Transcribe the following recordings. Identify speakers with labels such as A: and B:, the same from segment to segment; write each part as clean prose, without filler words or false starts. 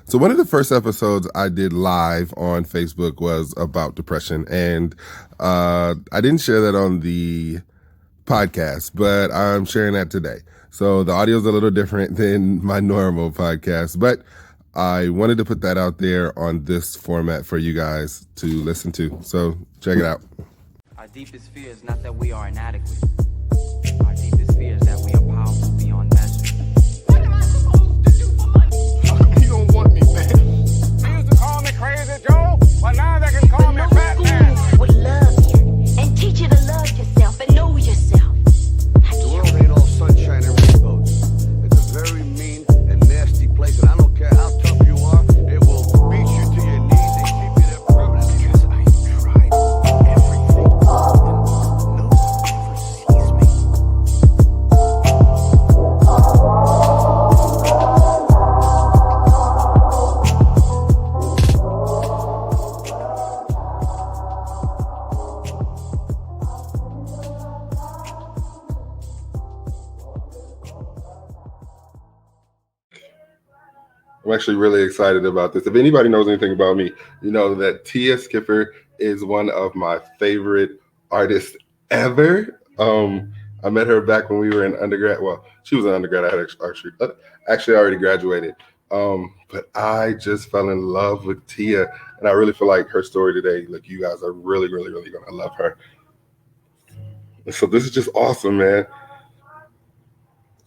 A: So one of the first episodes I did live on Facebook was about depression, and I didn't share that on the podcast, but I'm sharing that today. So the audio is a little different than my normal podcast, but I wanted to put that out there on this format for you guys to listen to. So check it out.
B: Our deepest fear is not that we are inadequate. Our deepest fear is that we are powerful beyond measure.
C: What am I supposed to do for money?
D: How come you don't want me, man?
C: They used to call me Crazy Joe, but now they can call me Batman.
E: Would love you and teach you to love yourself and know yourself.
D: The world ain't all sunshine and rainbows. It's a very mean and nasty place, and I don't care how tough you are, it will beat you to your knees and keep you there permanently. Because I tried everything, and no one ever sees me.
A: I'm actually really excited about this. If anybody knows anything about me, you know that Teeya Skipper is one of my favorite artists ever. I met her back when we were in undergrad. Well, she was an undergrad. I had actually already graduated. But I just fell in love with Teeya, and I really feel like her story today, like you guys are really, really, really gonna love her. So this is just awesome, man.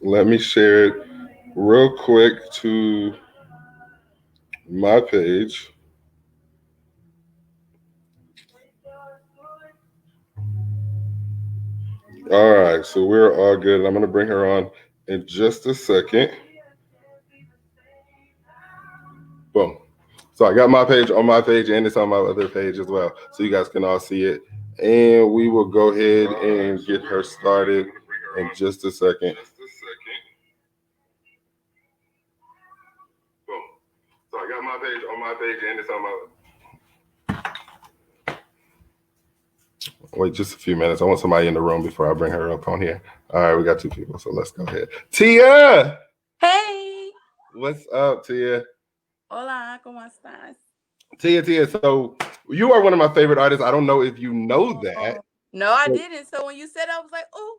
A: Let me share it real quick to my page. All right, so we're all good. I'm gonna bring her on in just a second. Boom. So I got my page on my page, and it's on my other page as well, so you guys can all see it. And we will go ahead and get her started in just a second. Boom. So I got my page on my page, and it's on my. Wait just a few minutes. I want somebody in the room before I bring her up on here. All right, we got two people, so let's go ahead. Teeya!
F: Hey!
A: What's up, Teeya?
F: Hola, ¿cómo estás?
A: Teeya, so you are one of my favorite artists. I don't know if you know that.
F: No, I didn't. So when you said I was like, oh.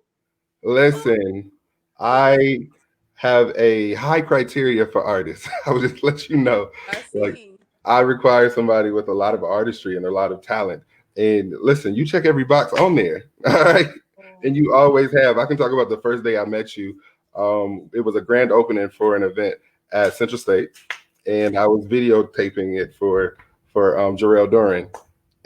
A: Listen, I have a high criteria for artists. I will just let you know.
F: I see.
A: Like, I require somebody with a lot of artistry and a lot of talent. And listen, you check every box on there, all right? And you always have. I can talk about the first day I met you. It was a grand opening for an event at Central State, and I was videotaping it for Jarrell Doran.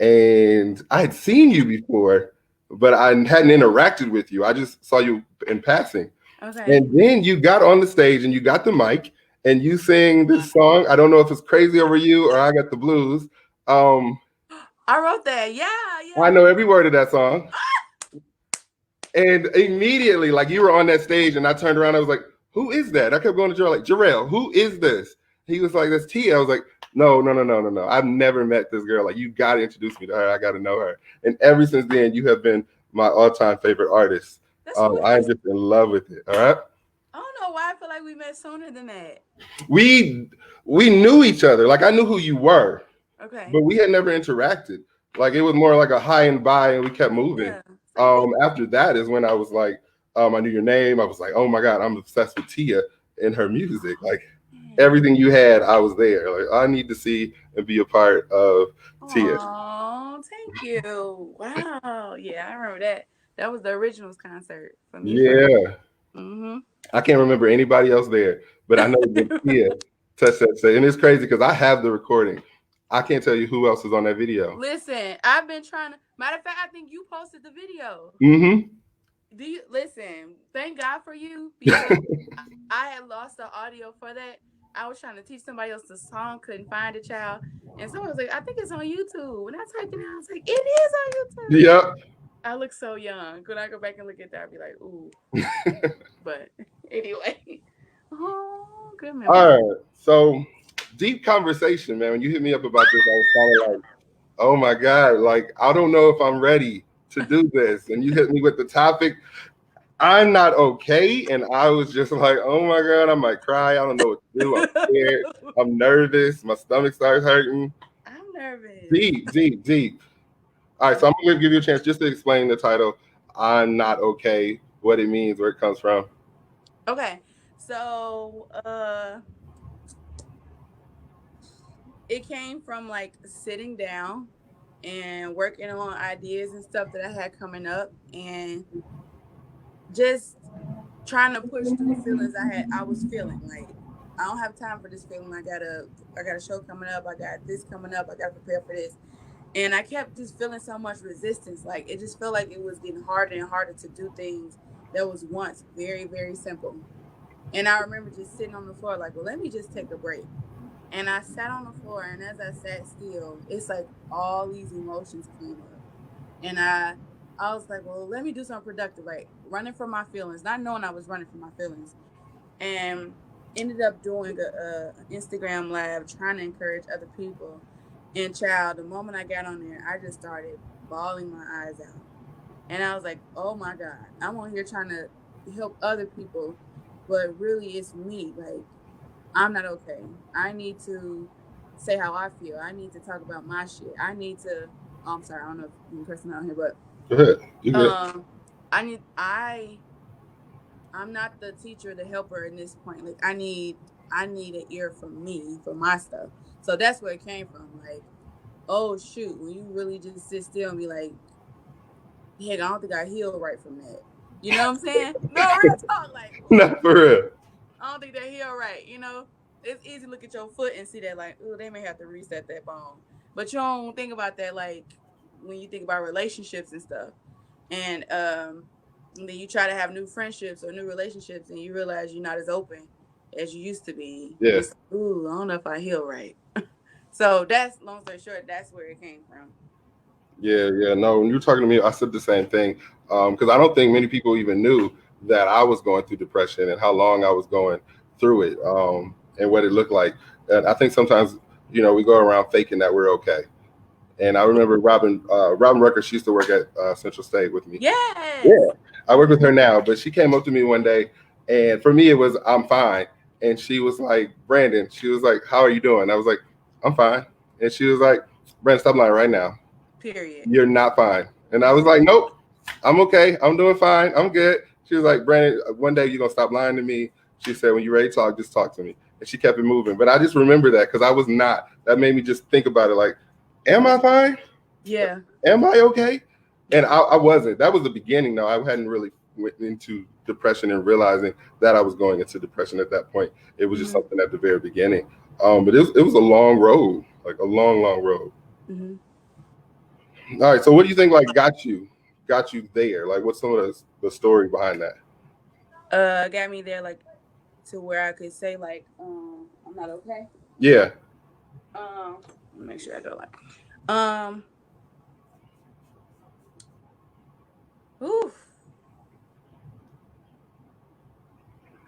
A: And I had seen you before, but I hadn't interacted with you. I just saw you in passing.
F: Okay.
A: And then you got on the stage and you got the mic and you sang this song. I don't know if it's Crazy Over You or I Got the Blues.
F: I wrote that. Yeah.
A: I know every word of that song. And immediately, like you were on that stage and I turned around, I was like, who is that? I kept going to Jarrell, like, Jarrell, who is this? He was like, that's Teeya. I was like, no. I've never met this girl. Like, you got to introduce me to her. I got to know her. And ever since then, you have been my all-time favorite artist. I'm just in love with it. All right.
F: I don't know why I feel like we met sooner than that.
A: We knew each other. Like, I knew who you were.
F: Okay.
A: But we had never interacted. Like, it was more like a hi and bye, and we kept moving. Yeah. After that is when I was like, I knew your name. I was like, oh my God, I'm obsessed with Teeya and her music. Like, everything you had, I was there. Like, I need to see and be a part of Teeya.
F: Oh, thank you. Wow. Yeah, I remember that. That was the Originals concert for me.
A: Yeah.
F: Mm-hmm.
A: I can't remember anybody else there, but I know that Teeya touched that stage. And it's crazy because I have the recording. I can't tell you who else is on that video.
F: Listen, I've been trying to. Matter of fact, I think you posted the video.
A: Mm-hmm.
F: Do you listen? Thank God for you, because I had lost the audio for that. I was trying to teach somebody else the song, couldn't find a child, and someone was like, "I think it's on YouTube." And I typed it out, I was like, "It is on YouTube."
A: Yep.
F: I look so young. When I go back and look at that, I'd be like, "Ooh." But anyway, oh, good memory.
A: All right, so deep conversation, man. When you hit me up about this, I was kind of like, oh my God, like, I don't know if I'm ready to do this. And you hit me with the topic. I'm not okay. And I was just like, oh my God, I might cry. I don't know what to do. I'm scared. I'm nervous. My stomach starts hurting.
F: I'm nervous.
A: Deep, deep, deep. All right, so I'm going to give you a chance just to explain the title, I'm Not Okay, what it means, where it comes from.
F: Okay. So it came from like sitting down and working on ideas and stuff that I had coming up and just trying to push through feelings I was feeling. Like I don't have time for this feeling. I got a show coming up, I got this coming up, I gotta prepare for this. And I kept just feeling so much resistance. Like it just felt like it was getting harder and harder to do things that was once very, very simple. And I remember just sitting on the floor, like, well, let me just take a break. And I sat on the floor, and as I sat still, it's like all these emotions came up. And I was like, well, let me do something productive, like running from my feelings, not knowing I was running from my feelings. And ended up doing a Instagram live trying to encourage other people. And child, the moment I got on there, I just started bawling my eyes out. And I was like, oh my God, I'm on here trying to help other people, but really it's me. Like, I'm not okay. I need to say how I feel. I need to talk about my shit. I need to, oh, I'm sorry, I don't know if you're cursing out here, but
A: Go ahead. You good.
F: I need, I'm not the teacher, the helper in this point. Like, I need an ear from me for my stuff. So that's where it came from. Like, oh shoot, when you really just sit still and be like, heck, I don't think I healed right from that. You know what I'm saying? No, real talk. Like, ooh,
A: Not for real.
F: I don't think they heal right. You know, it's easy to look at your foot and see that, like, ooh, they may have to reset that bone. But you don't think about that, like, when you think about relationships and stuff. And then you try to have new friendships or new relationships and you realize you're not as open as you used to be.
A: Yeah.
F: It's like, ooh, I don't know if I heal right. So that's, long story short, that's where it came from.
A: Yeah, yeah. No, when you were talking to me, I said the same thing. Because I don't think many people even knew that I was going through depression and how long I was going through it, and what it looked like. And I think sometimes, we go around faking that we're okay. And I remember Robin Rucker, she used to work at Central State with me.
F: Yes.
A: Yeah. I work with her now, but she came up to me one day, and for me, it was, I'm fine. And she was like, Brandon, she was like, how are you doing? I was like, I'm fine. And she was like, Brandon, stop lying right now.
F: Period.
A: You're not fine. And I was like, nope, I'm okay. I'm doing fine. I'm good. She was like, Brandon, one day you're going to stop lying to me. She said, when you're ready to talk, just talk to me. And she kept it moving. But I just remember that because I was not. That made me just think about it like, am I fine?
F: Yeah.
A: Am I okay? And I wasn't. That was the beginning, though. I hadn't really went into depression and realizing that I was going into depression at that point. It was just something at the very beginning. But it was a long road, like a long, long road.
F: Mm-hmm.
A: All right. So what do you think like got you there? Like what's some of the story behind that?
F: Got me there like to where I could say like, I'm not okay.
A: Yeah.
F: Let me make sure I go like, um, oof,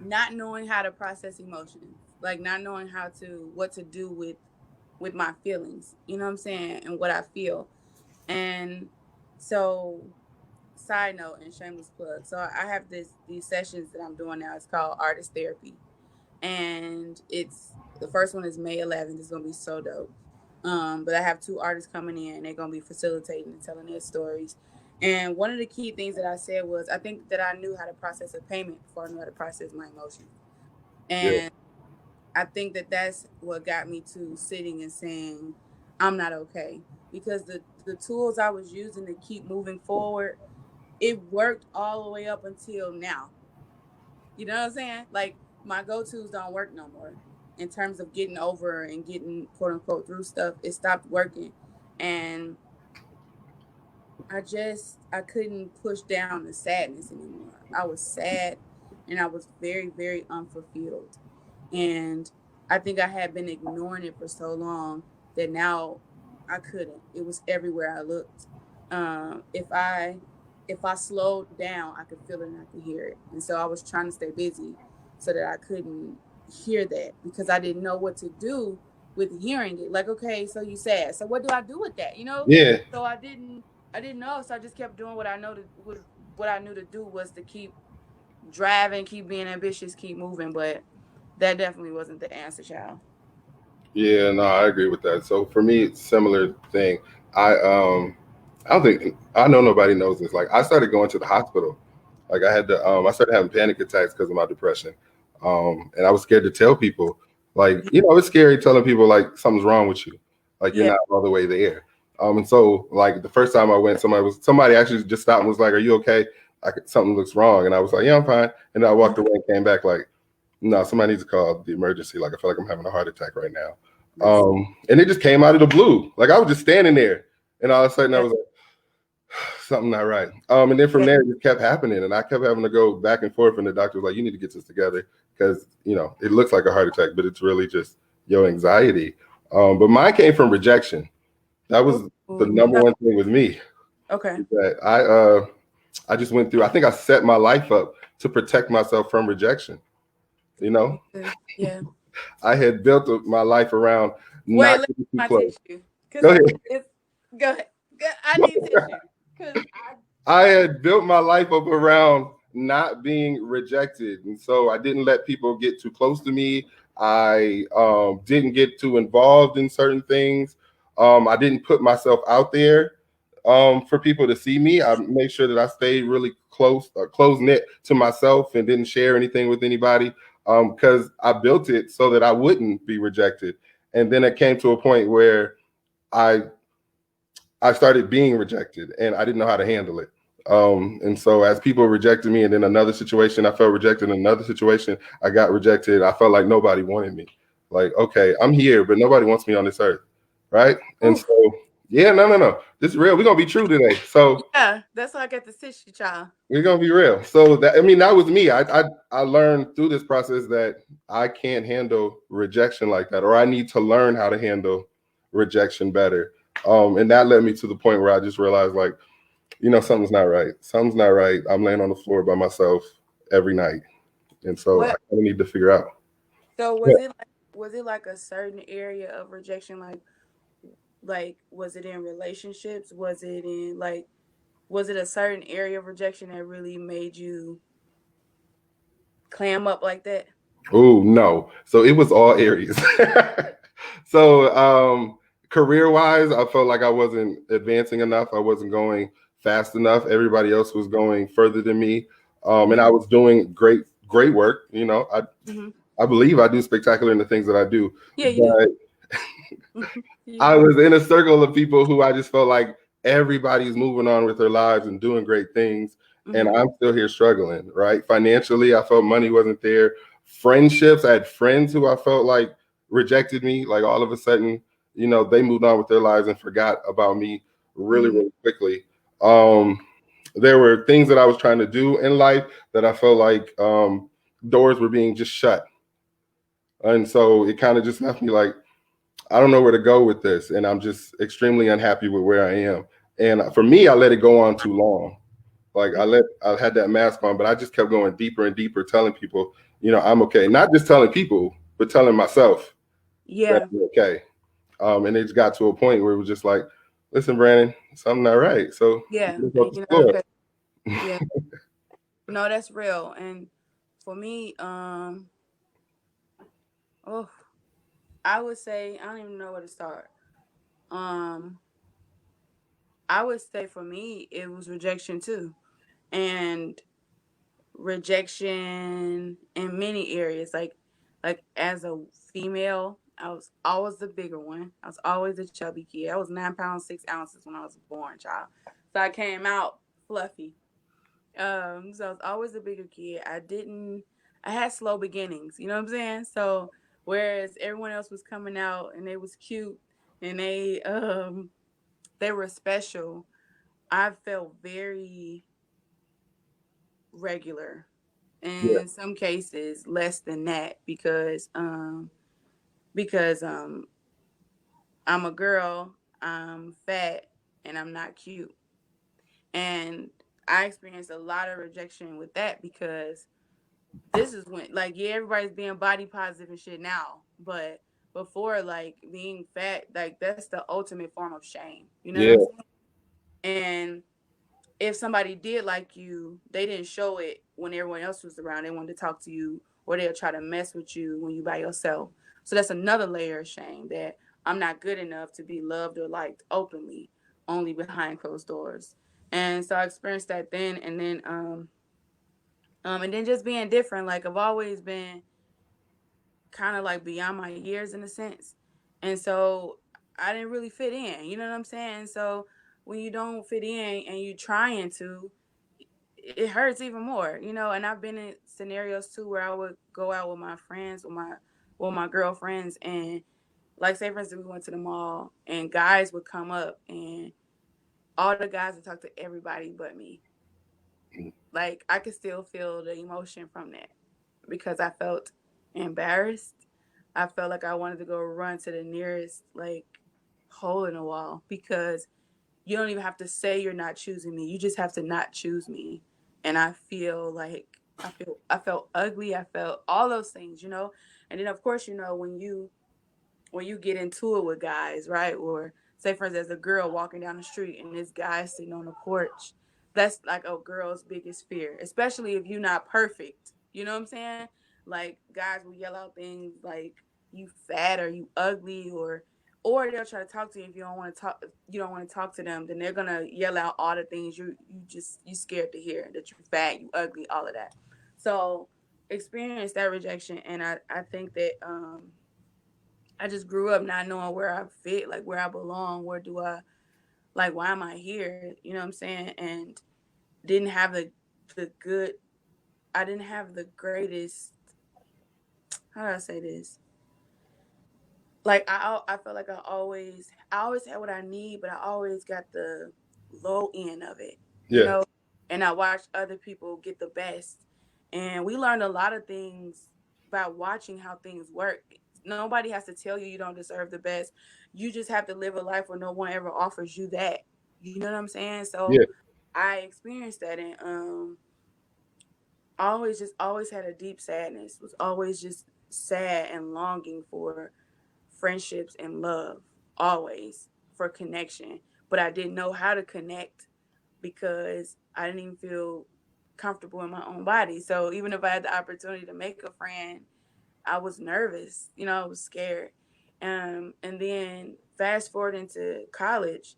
F: not knowing how to process emotions, like not knowing what to do with my feelings. You know what I'm saying, and what I feel, and so side note and shameless plug. So I have these sessions that I'm doing now. It's called Artist Therapy, and it's the first one is May 11th. It's gonna be so dope. But I have two artists coming in. They're gonna be facilitating and telling their stories. And one of the key things that I said was I think that I knew how to process a payment before I knew how to process my emotions.
A: Yeah.
F: And I think that that's what got me to sitting and saying I'm not okay because the tools I was using to keep moving forward, it worked all the way up until now. You know what I'm saying? Like my go-tos don't work no more in terms of getting over and getting quote unquote through stuff. It stopped working. And I couldn't push down the sadness anymore. I was sad and I was very, very unfulfilled. And I think I had been ignoring it for so long that now I couldn't. It was everywhere I looked. If I slowed down, I could feel it and I could hear it. And so I was trying to stay busy so that I couldn't hear that because I didn't know what to do with hearing it. Like, okay, so you sad. So what do I do with that? You know?
A: Yeah.
F: So I didn't know. So I just kept doing what I know what I knew to do was to keep driving, keep being ambitious, keep moving. But that definitely wasn't the answer, child.
A: Yeah, no, I agree with that. So for me, it's similar thing. I I don't think I know nobody knows this. Like I started going to the hospital. Like I had to I started having panic attacks because of my depression. And I was scared to tell people. Like, you know, it's scary telling people like something's wrong with you. Like you're
F: Yeah.
A: not all the way there. And so like the first time I went, somebody actually just stopped and was like, "Are you okay? Something looks wrong." And I was like, "Yeah, I'm fine." And then I walked away and came back like, "No, somebody needs to call the emergency. Like I feel like I'm having a heart attack right now."
F: Listen.
A: And it just came out of the blue. Like I was just standing there, and all of a sudden I
F: Yeah.
A: was like, something not right. And then from
F: Yeah.
A: there it just kept happening, and I kept having to go back and forth. And the doctor was like, "You need to get this together because you know it looks like a heart attack, but it's really just your anxiety." But mine came from rejection. That was the
F: Ooh.
A: number one thing with me.
F: Okay.
A: That I just went through. I think I set my life up to protect myself from rejection. You know,
F: Yeah.
A: I had built my life around
F: Wait,
A: not
F: let
A: getting too
F: me my
A: close.
F: tissue. Cause
A: Go ahead.
F: it's go ahead. I need tissue. Cause
A: I had built my life up around not being rejected. And so I didn't let people get too close to me. I didn't get too involved in certain things. I didn't put myself out there for people to see me. I made sure that I stayed really close knit to myself and didn't share anything with anybody because I built it so that I wouldn't be rejected. And then it came to a point where I I started being rejected and I didn't know how to handle it. And so as people rejected me, and then another situation, I felt rejected. In another situation, I got rejected. I felt like nobody wanted me. Like, okay, I'm here, but nobody wants me on this earth, right? And
F: oof.
A: so, yeah, no, this is real. We're gonna be true today. So
F: Yeah, that's why I got the tissue, child.
A: we're gonna be real. So that I mean, that was me. I learned through this process that I can't handle rejection like that, or I need to learn how to handle rejection better. And that led me to the point where I just realized, like, you know, something's not right. Something's not right. I'm laying on the floor by myself every night, and so I
F: What?
A: kind of need to figure out.
F: So
A: Yeah.
F: was it like a certain area of rejection? Like was it in relationships? Was it a certain area of rejection that really made you clam up like that?
A: Oh no. So it was all areas. So career wise, I felt like I wasn't advancing enough. I wasn't going fast enough. Everybody else was going further than me. And I was doing great work. You know,
F: Mm-hmm.
A: I believe I do spectacular in the things that I do.
F: Yeah, you do.
A: But
F: You
A: I
F: do.
A: was in a circle of people who I just felt like everybody's moving on with their lives and doing great things. And
F: Mm-hmm.
A: I'm still here struggling, right? Financially, I felt money wasn't there. Friendships, I had friends who I felt like rejected me. Like all of a sudden, you know, they moved on with their lives and forgot about me really,
F: Mm-hmm.
A: really quickly. Um, there were things that I was trying to do in life that I felt like doors were being just shut. And so it kind of just left me like, I don't know where to go with this, and I'm just extremely unhappy with where I am. And for me, I let it go on too long. Like I had that mask on, but I just kept going deeper and deeper, telling people, you know, I'm okay. Not just telling people, but telling myself that
F: Yeah.
A: I'm okay. And it just got to a point where it was just like, listen, Brandon, something not right. So
F: Yeah.
A: get off
F: And
A: the
F: you're not
A: floor.
F: okay. Yeah. No, that's real. And for me, oh, I would say I don't even know where to start. Um, I would say for me it was rejection too. And rejection in many areas. Like as a female, I was always the bigger one. I was always a chubby kid. I was 9 pounds 6 ounces when I was born, child. So I came out fluffy. So I was always the bigger kid. I had slow beginnings, you know what I'm saying? So whereas everyone else was coming out and they was cute and they were special, I felt very regular.
A: Yeah,
F: In some cases less than that because I'm a girl, I'm fat, and I'm not cute. And I experienced a lot of rejection with that because this is when, like, yeah, everybody's being body positive and shit now, but before, like, being fat, like, that's the ultimate form of shame, you know what
A: yeah,
F: I'm saying? And if somebody did like you, they didn't show it when everyone else was around. They wanted to talk to you, or they'll try to mess with you when you by yourself. So that's another layer of shame, that I'm not good enough to be loved or liked openly, only behind closed doors. And so I experienced that then, and then just being different. Like, I've always been kind of like beyond my years in a sense, and so I didn't really fit in. You know what I'm saying? So when you don't fit in and you trying to, it hurts even more, you know. And I've been in scenarios too where I would go out with my friends, with my girlfriends, and like, say for instance, we went to the mall and guys would come up and all the guys would talk to everybody but me. Like, I could still feel the emotion from that because I felt embarrassed. I felt like I wanted to go run to the nearest like hole in the wall, because you don't even have to say you're not choosing me. You just have to not choose me. And I feel like I felt ugly. I felt all those things, you know. And then of course, you know, when you get into it with guys, right? Or say for instance, there's a girl walking down the street and this guy sitting on the porch. That's like a girl's biggest fear, especially if you're not perfect. You know what I'm saying? Like, guys will yell out things like you fat or you ugly, or they'll try to talk to you if you don't want to talk. You don't want to talk to them, then they're gonna yell out all the things you scared to hear, that you fat, you ugly, all of that. So experience that rejection, and I think that I just grew up not knowing where I fit, like where I belong, where do I, like, why am I here? You know what I'm saying? And didn't have the good, I didn't have the greatest, how do I say this? Like, I felt like I always had what I need, but I always got the low end of it, you
A: Yeah.
F: know? And I watched other people get the best. And we learned a lot of things by watching how things work. Nobody has to tell you you don't deserve the best. You just have to live a life where no one ever offers you that. You know what I'm saying? So
A: Yeah.
F: I experienced that, and always had a deep sadness. Was always just sad and longing for friendships and love, always for connection. But I didn't know how to connect because I didn't even feel comfortable in my own body. So even if I had the opportunity to make a friend, I was nervous. You know, I was scared. And then fast forward into college,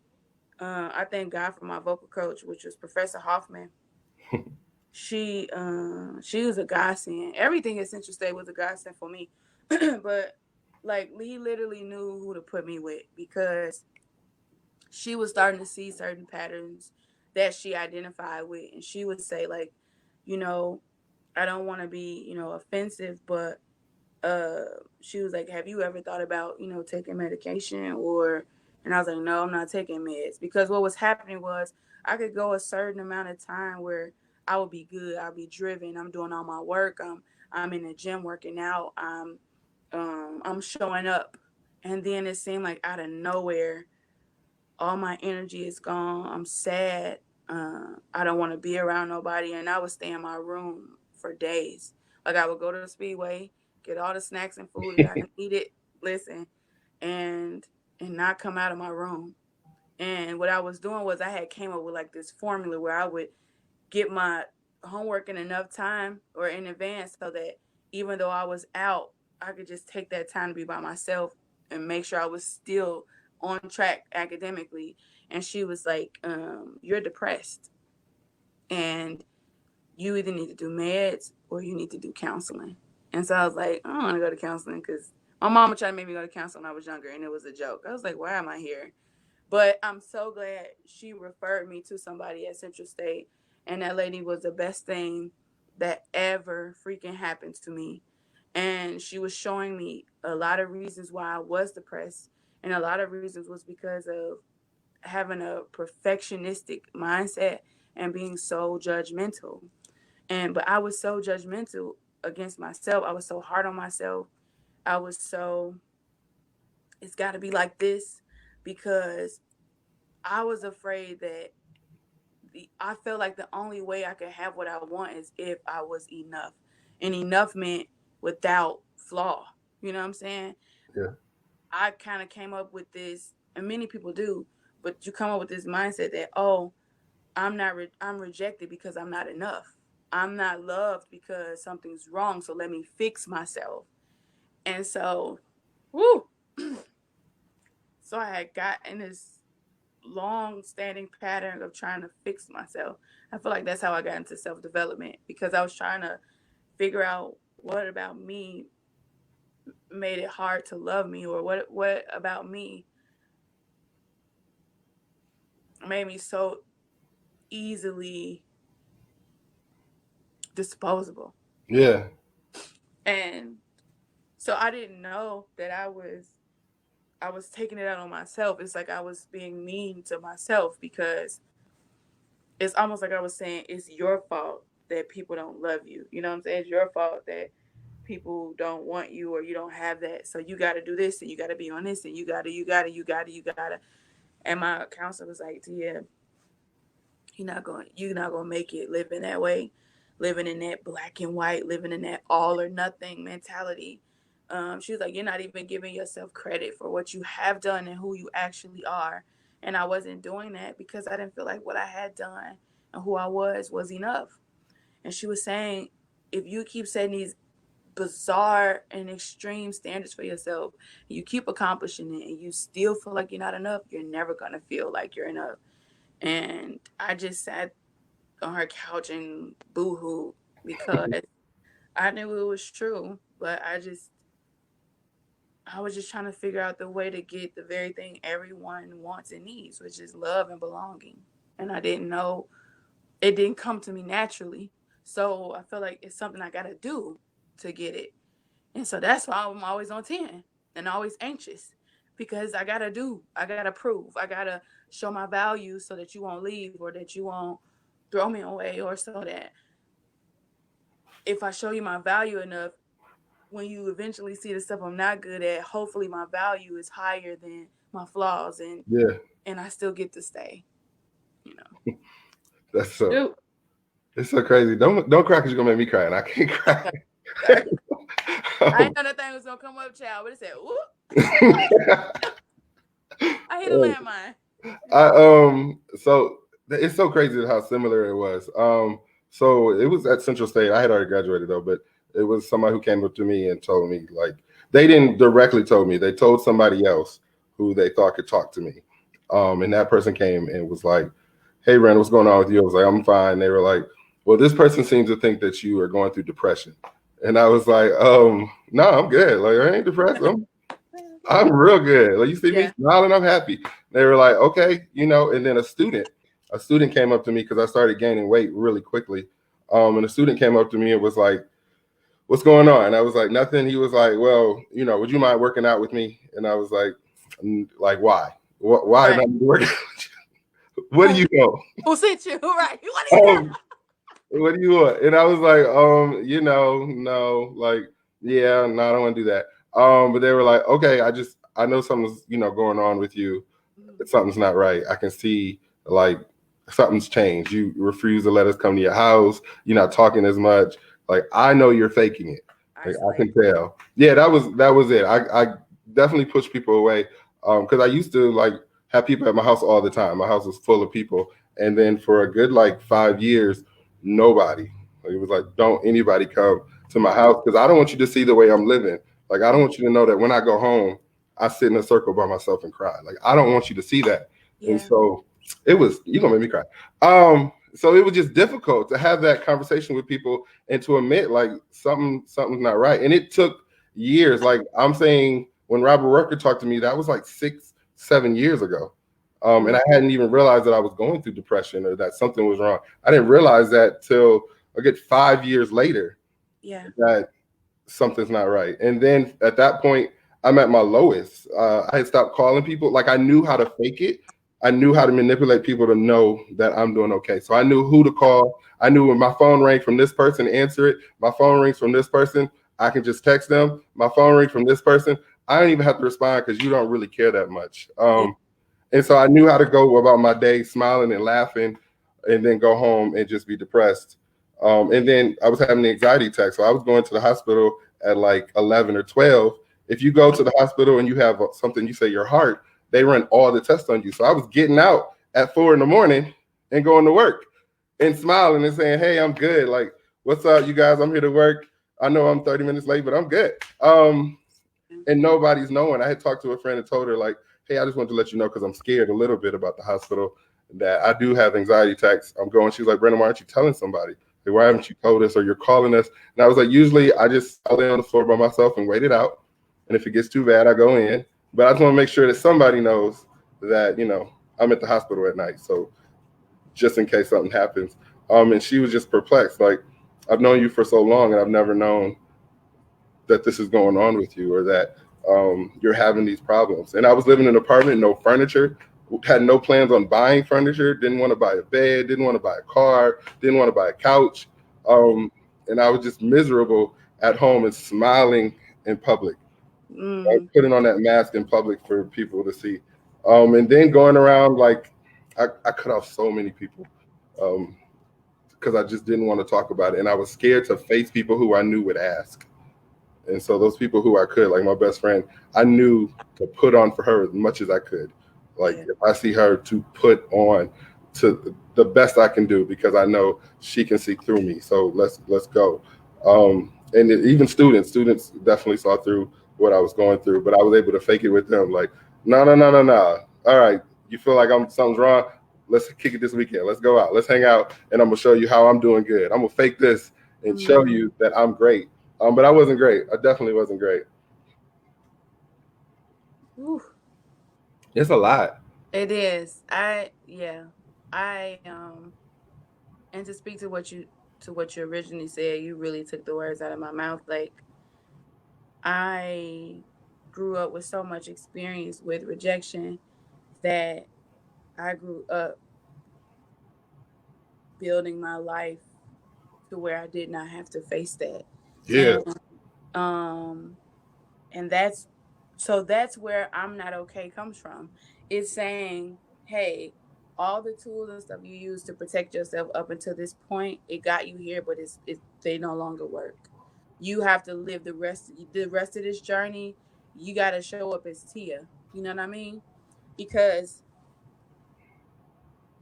F: I thank God for my vocal coach, which was Professor Hoffman. She was a godsend. Everything at Central State was a godsend for me. But like, he literally knew who to put me with, because she was starting to see certain patterns that she identified with, and she would say like, you know, I don't want to be, offensive, but uh she was like, have you ever thought about, taking medication? Or And I was like, no, I'm not taking meds, because what was happening was I could go a certain amount of time where I would be good, I'll be driven, I'm doing all my work, I'm in the gym working out, I'm showing up, and then it seemed like out of nowhere all my energy is gone. I'm sad. I don't want to be around nobody. And I would stay in my room for days. Like, I would go to the Speedway, get all the snacks and food that I needed, listen, and not come out of my room. And what I was doing was I had came up with like this formula where I would get my homework in enough time or in advance, so that even though I was out, I could just take that time to be by myself and make sure I was still on track academically. And she was like, you're depressed, and you either need to do meds or you need to do counseling. And so I was like, I don't want to go to counseling, because my mama tried to make me go to counseling when I was younger, and it was a joke. I was like, why am I here? But I'm so glad she referred me to somebody at Central State. And that lady was the best thing that ever freaking happened to me. And she was showing me a lot of reasons why I was depressed. And a lot of reasons was because of having a perfectionistic mindset and being so judgmental. But I was so judgmental against myself. I was so hard on myself. I was so, it's got to be like this, because I was afraid that I felt like the only way I could have what I want is if I was enough. And enough meant without flaw. You know what I'm saying?
A: Yeah.
F: I kind of came up with this, and many people do, but you come up with this mindset that, oh, I'm rejected because I'm not enough. I'm not loved because something's wrong. So let me fix myself. And so, woo. So I had gotten this long standing pattern of trying to fix myself. I feel like that's how I got into self development because I was trying to figure out what about me made it hard to love me, or what about me made me so easily disposable.
A: Yeah.
F: And so I didn't know that I was taking it out on myself. It's like I was being mean to myself because it's almost like I was saying it's your fault that people don't love you. You know what I'm saying? It's your fault that people don't want you or you don't have that. So you got to do this and you got to be on this and you got to. And my counselor was like, "Yeah, you're not going to make it living that way, living in that black and white, living in that all or nothing mentality." She was like, "You're not even giving yourself credit for what you have done and who you actually are." And I wasn't doing that because I didn't feel like what I had done and who I was enough. And she was saying, if you keep setting these bizarre and extreme standards for yourself, you keep accomplishing it, and you still feel like you're not enough, you're never going to feel like you're enough. And I just sat on her couch and boohoo because I knew it was true, but I was just trying to figure out the way to get the very thing everyone wants and needs, which is love and belonging. And I didn't know, it didn't come to me naturally. So I feel like it's something I got to do to get it. And so that's why I'm always on 10 and always anxious because I got to prove, I got to show my value so that you won't leave or that you won't throw me away, or so that if I show you my value enough, when you eventually see the stuff I'm not good at, hopefully my value is higher than my flaws,
A: Yeah.
F: and I still get to stay. You know,
A: That's so.
F: dude.
A: It's so crazy. Don't cry because you're gonna make me cry, and I can't cry.
F: I didn't know that thing was gonna come up, child, but it said, "Whoop!" I hit a landmine.
A: So it's so crazy how similar it was. So it was at Central State. I had already graduated though, but it was somebody who came up to me and told me, like, they didn't directly tell me. They told somebody else who they thought could talk to me. And that person came and was like, "Hey, Ren, what's going on with you?" I was like, "I'm fine." They were like, "Well, this person seems to think that you are going through depression." And I was like, "No, I'm good. Like, I ain't depressed. I'm real good. Like, you see me
F: Yeah,
A: smiling, I'm happy." They were like, "Okay, you know." And then a student came up to me because I started gaining weight really quickly. And a student came up to me and was like, "What's going on?" And I was like, "Nothing." He was like, "Well, you know, would you mind working out with me?" And I was like, "Like, why? Why
F: right.
A: not working out with you? What do
F: Who
A: you know?
F: who sent you? Right? What do you know?
A: What do you want?" And I was like, you know, no, like, yeah, no, I don't want to do that. But they were like, "Okay, I know something's, you know, going on with you. Something's not right. I can see, like, something's changed. You refuse to let us come to your house. You're not talking as much. Like, I know you're faking it. Like, I can
F: Isolate.
A: tell." Yeah, that was it. I definitely push people away. Because I used to, like, have people at my house all the time. My house was full of people, and then for a good, like, 5 years, nobody. Like, it was like, don't anybody come to my house because I don't want you to see the way I'm living. Like, I don't want you to know that when I go home, I sit in a circle by myself and cry. Like, I don't want you to see that. And
F: Yeah,
A: so it was, you gonna make me cry. So it was just difficult to have that conversation with people and to admit, like, something's not right. And it took years. Like, I'm saying, when Robert Rucker talked to me, that was like 6, 7 years ago. And I hadn't even realized that I was going through depression or that something was wrong. I didn't realize that till I get 5 years later
F: yeah,
A: that something's not right. And then at that point, I'm at my lowest. I had stopped calling people. Like, I knew how to fake it. I knew how to manipulate people to know that I'm doing okay. So I knew who to call. I knew when my phone rang from this person, answer it. My phone rings from this person, I can just text them. My phone rings from this person, I don't even have to respond because you don't really care that much.
F: yeah,
A: And so I knew how to go about my day smiling and laughing and then go home and just be depressed. And then I was having the anxiety attack. So I was going to the hospital at like 11 or 12. If you go to the hospital and you have something, you say your heart, they run all the tests on you. So I was getting out at 4 in the morning and going to work and smiling and saying, "Hey, I'm good. Like, what's up, you guys? I'm here to work. I know I'm 30 minutes late, but I'm good." And nobody's knowing. I had talked to a friend and told her, like, "Hey, I just wanted to let you know because I'm scared a little bit about the hospital that I do have anxiety attacks. I'm going." She's like, "Brandon, why aren't you telling somebody? Like, why haven't you told us or you're calling us?" And I was like, "Usually I just I lay on the floor by myself and wait it out. And if it gets too bad, I go in. But I just want to make sure that somebody knows that, I'm at the hospital at night. So just in case something happens." And she was just perplexed. Like, "I've known you for so long and I've never known that this is going on with you or that you're having these problems." And I was living in an apartment, no furniture, had no plans on buying furniture, didn't want to buy a bed, didn't want to buy a car, didn't want to buy a couch. And I was just miserable at home and smiling in public, like putting on that mask in public for people to see. And then going around like I cut off so many people um, because I just didn't want to talk about it. And I was scared to face people who I knew would ask. And so those people who I could, like my best friend, I knew to put on for her as much as I could. Like
F: Yeah.
A: if I see her, to put on to the best I can do because I know she can see through me. So let's go. And even students definitely saw through what I was going through, but I was able to fake it with them. Like, no, no, no, no, no. All right, you feel like something's wrong. Let's kick it this weekend. Let's go out. Let's hang out, and I'm gonna show you how I'm doing good. I'm gonna fake this and show you that I'm great. But I wasn't great. I definitely wasn't great.
F: Ooh,
A: It's a lot.
F: it is. I and to speak to what you originally said, you really took the words out of my mouth. Like, I grew up with so much experience with rejection that I grew up building my life to where I did not have to face that.
A: Yeah,
F: And um and that's where I'm not okay comes from. It's saying, hey, all the tools and stuff you use to protect yourself up until this point, it got you here, but they no longer work. You have to live the rest of this journey. You got to show up as Teeya. You know what I mean? Because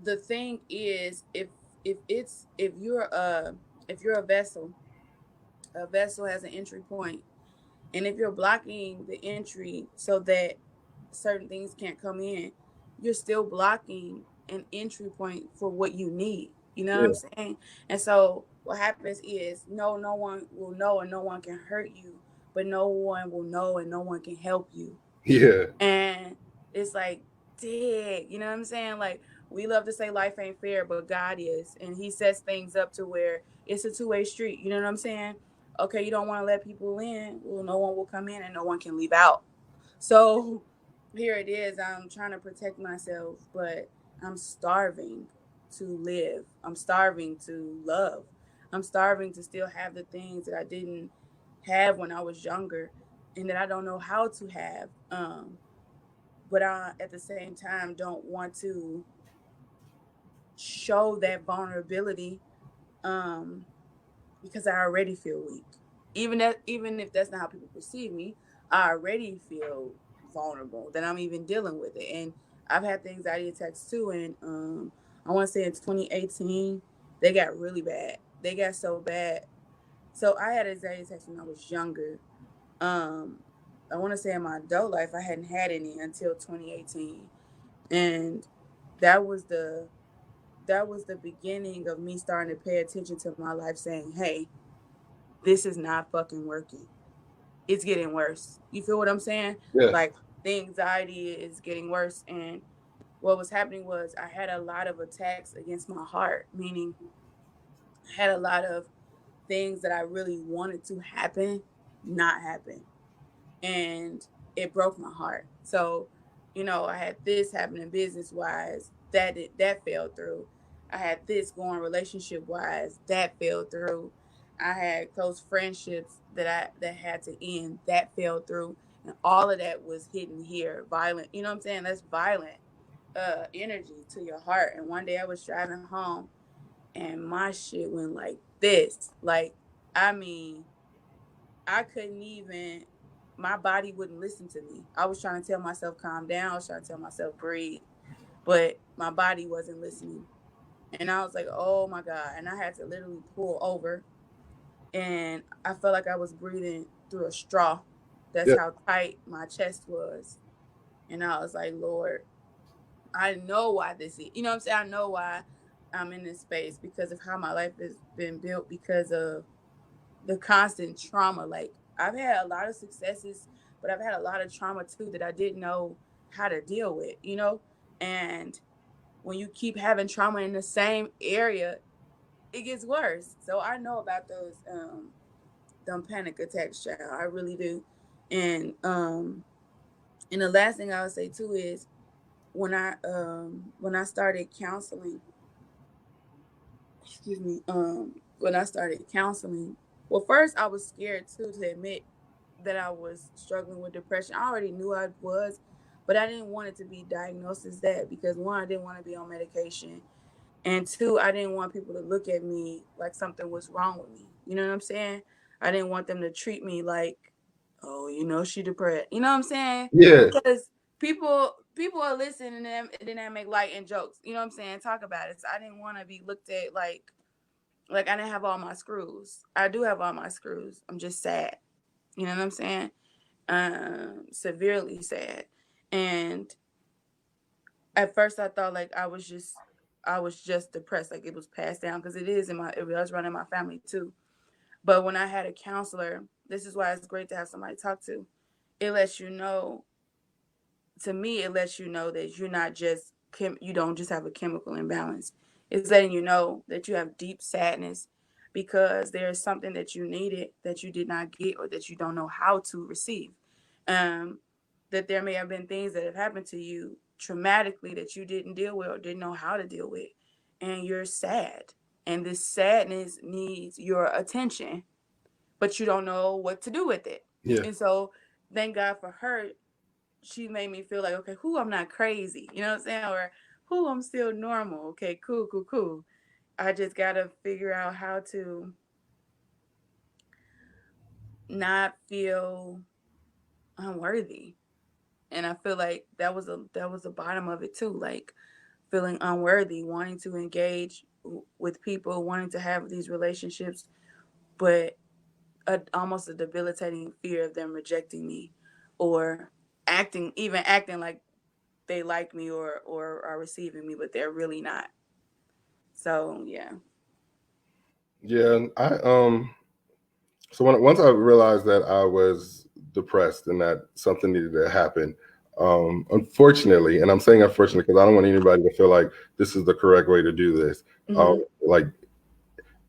F: the thing is, if you're a vessel has an entry point, and if you're blocking the entry so that certain things can't come in, you're still blocking an entry point for what you need. You know what I'm
A: yeah,
F: saying? And so what happens is, no one will know and no one can hurt you, but no one will know and no one can help you.
A: yeah,
F: And it's like, dig, you know what I'm saying? Like, we love to say life ain't fair, but God is. And He sets things up to where it's a two-way street. You know what I'm saying? Okay, you don't want to let people in. Well, no one will come in and no one can leave out. So here it is. I'm trying to protect myself, but I'm starving to live. I'm starving to love. I'm starving to still have the things that I didn't have when I was younger and that I don't know how to have. But I, at the same time, don't want to show that vulnerability um, because I already feel weak. Even if that's not how people perceive me, I already feel vulnerable. That I'm even dealing with it, and I've had the anxiety attacks too. And I want to say in 2018, they got really bad. They got so bad. So I had anxiety attacks when I was younger. Um, I want to say in my adult life, I hadn't had any until 2018, and that was the that was the beginning of me starting to pay attention to my life, saying, "Hey, this is not fucking working. It's getting worse." You feel what I'm saying?
A: yeah,
F: Like, the anxiety is getting worse. And what was happening was I had a lot of attacks against my heart, meaning I had a lot of things that I really wanted to happen not happen. And it broke my heart. So, I had this happening business wise, that fell through. I had this going relationship wise, that fell through. I had close friendships that had to end, that fell through. And all of that was hidden here, violent. You know what I'm saying? That's violent energy to your heart. And one day I was driving home and my shit went like this. Like, I mean, I couldn't even, my body wouldn't listen to me. I was trying to tell myself calm down. I was trying to tell myself breathe, but my body wasn't listening. And I was like, oh my God. And I had to literally pull over, and I felt like I was breathing through a straw. That's
A: Yeah.
F: how tight my chest was. And I was like, Lord, I know why this is. You know what I'm saying? I know why I'm in this space, because of how my life has been built, because of the constant trauma. Like, I've had a lot of successes, but I've had a lot of trauma too that I didn't know how to deal with, you know? And when you keep having trauma in the same area, it gets worse. So I know about those them panic attacks, child. I really do. And the last thing I would say too is, when I started counseling, excuse me, when I started counseling, well, first I was scared too to admit that I was struggling with depression. I already knew I was, but I didn't want it to be diagnosed as that, because one, I didn't want to be on medication, and two, I didn't want people to look at me like something was wrong with me. You know what I'm saying? I didn't want them to treat me like, oh, she depressed. You know what I'm saying?
A: Yeah.
F: Because people are listening to them, and then they make light and jokes. You know what I'm saying? Talk about it. So I didn't want to be looked at like I didn't have all my screws. I do have all my screws. I'm just sad. You know what I'm saying? Severely sad. And at first I thought like I was just depressed, like it was passed down, because it was running my family too. But when I had a counselor, this is why it's great to have somebody to talk to. It lets you know, to me, it lets you know that you're not just you don't just have a chemical imbalance. It's letting you know that you have deep sadness because there is something that you needed that you did not get, or that you don't know how to receive. Um, that there may have been things that have happened to you traumatically that you didn't deal with or didn't know how to deal with, and you're sad. And this sadness needs your attention, but you don't know what to do with it.
A: Yeah.
F: And so, thank God for her. She made me feel like, okay, who, I'm not crazy, you know what I'm saying? Or who, I'm still normal. Okay, cool, cool, cool. I just gotta figure out how to not feel unworthy. And I feel like that was the bottom of it too. Like, feeling unworthy, wanting to engage with people, wanting to have these relationships, but almost a debilitating fear of them rejecting me, or acting like they like me, or are receiving me, but they're really not. So yeah.
A: Yeah. So once I realized that I was depressed and that something needed to happen, unfortunately, and I'm saying unfortunately because I don't want anybody to feel like this is the correct way to do this.
F: Hmm.
A: Like,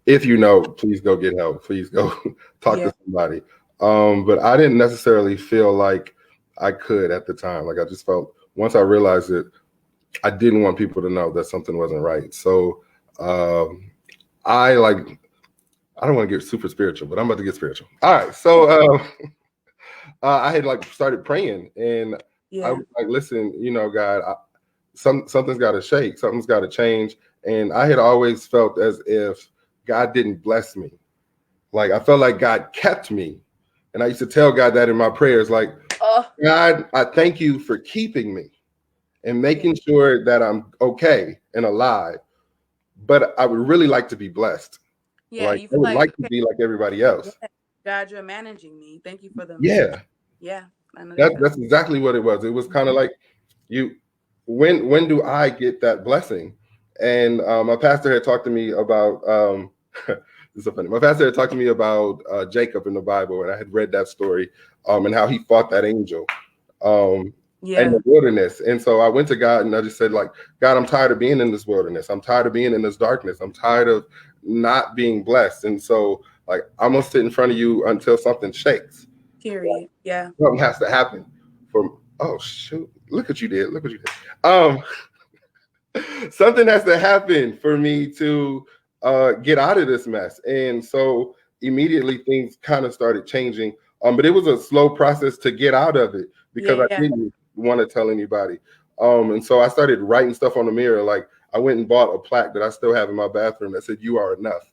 A: if you know, please go get help. Please go talk
F: Yeah.
A: to somebody. But I didn't necessarily feel like I could at the time. Like, I just felt once I realized it, I didn't want people to know that something wasn't right. So um, I like I don't want to get super spiritual, but I'm about to get spiritual. All right. So I had like started praying, and I
F: Yeah.
A: was like, listen, God, something's got to shake, something's got to change. And I had always felt as if God didn't bless me. Like, I felt like God kept me. And I used to tell God that in my prayers, like,
F: Oh.
A: God, I thank you for keeping me and
F: Yeah.
A: making sure that I'm okay and alive. But I would really like to be blessed.
F: Yeah.
A: Like,
F: You
A: I
F: feel
A: would
F: like,
A: like to
F: okay,
A: be like everybody
F: yeah,
A: else.
F: God, you're managing me. Thank you for the
A: Yeah.
F: yeah. I know that
A: That
F: feeling.
A: that's exactly what it was. It was kind of like, you when do I get that blessing? And my pastor had talked to me about this is so funny. My pastor had talked to me about Jacob in the Bible, and I had read that story, and how he fought that angel um, in
F: Yeah.
A: the wilderness. And so I went to God and I just said, like, God, I'm tired of being in this wilderness. I'm tired of being in this darkness. I'm tired of not being blessed. And so, like, I'm gonna sit in front of you until something shakes.
F: Period. Yeah.
A: Something has to happen. For Oh shoot, look what you did. Look what you did. Um, something has to happen for me to get out of this mess. And so immediately things kind of started changing. But it was a slow process to get out of it because I
F: Yeah.
A: didn't want to tell anybody. And so I started writing stuff on the mirror. Like, I went and bought a plaque that I still have in my bathroom that said, "You are enough."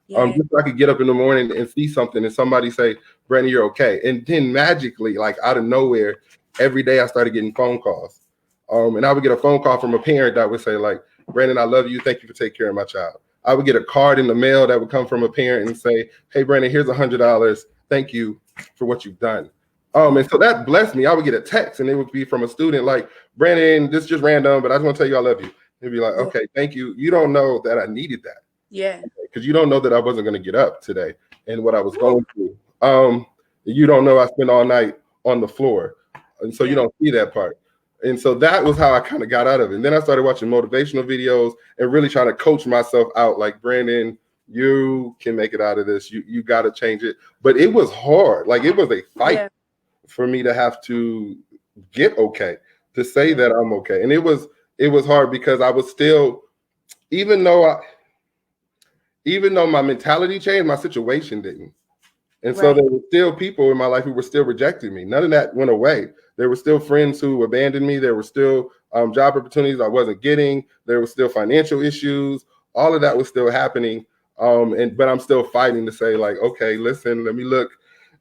F: Yeah.
A: Just so I could get up in the morning and see something and somebody say, "Brandon, you're okay." And then magically, like out of nowhere, every day I started getting phone calls. And I would get a phone call from a parent that would say, like, Brandon, I love you. Thank you for taking care of my child. I would get a card in the mail that would come from a parent and say, hey, Brandon, here's $100. Thank you for what you've done. And so that blessed me. I would get a text and it would be from a student like, Brandon, this is just random, but I just want to tell you I love you. He'd be like, okay, thank you. You don't know that I needed that.
F: Yeah.
A: Because you don't know that I wasn't going to get up today and what I was going through. You don't know I spent all night on the floor. And so you don't see that part. And so that was how I kind of got out of it. And then I started watching motivational videos and really trying to coach myself out. Like, Brandon, you can make it out of this. You got to change it. But it was hard. Like, it was a fight for me to have to get okay, to say that I'm okay. And it was hard because I was still, even though my mentality changed, my situation didn't. And so there were still people in my life who were still rejecting me. None of that went away. There were still friends who abandoned me. There were still job opportunities I wasn't getting. There were still financial issues. All of that was still happening. But I'm still fighting to say, like, okay, listen, let me look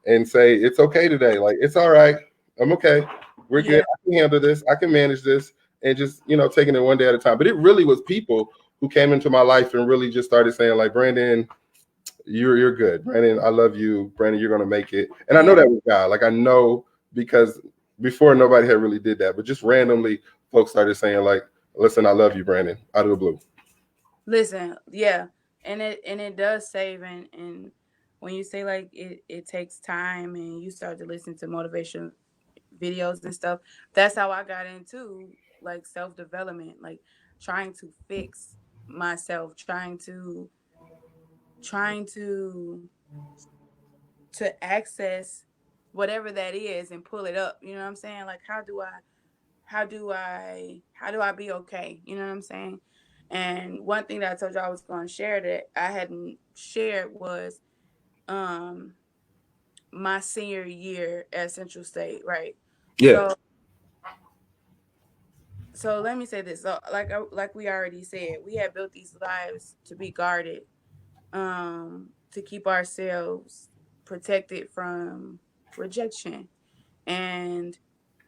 A: and say, it's okay today. Like, it's all right. I'm okay. We're good. I can handle this. I can manage this. And just, taking it one day at a time. But it really was people who came into my life and really just started saying, like, Brandon, you're good. Brandon, I love you. Brandon, you're going to make it. And I know that was God. Like, I know, because before nobody had really did that. But just randomly, folks started saying, like, listen, I love you, Brandon, out of the blue.
F: Listen, yeah. And it does save. And when you say, like, it takes time and you start to listen to motivation videos and stuff, that's how I got into, like, self-development, like trying to fix myself, trying to access whatever that is and pull it up. You know what I'm saying? Like, how do I be okay? You know what I'm saying? And one thing that I told you I was going to share that I hadn't shared was my senior year at Central State, right?
A: Yeah.
F: So let me say this. So like we already said, we had built these lives to be guarded, to keep ourselves protected from rejection. And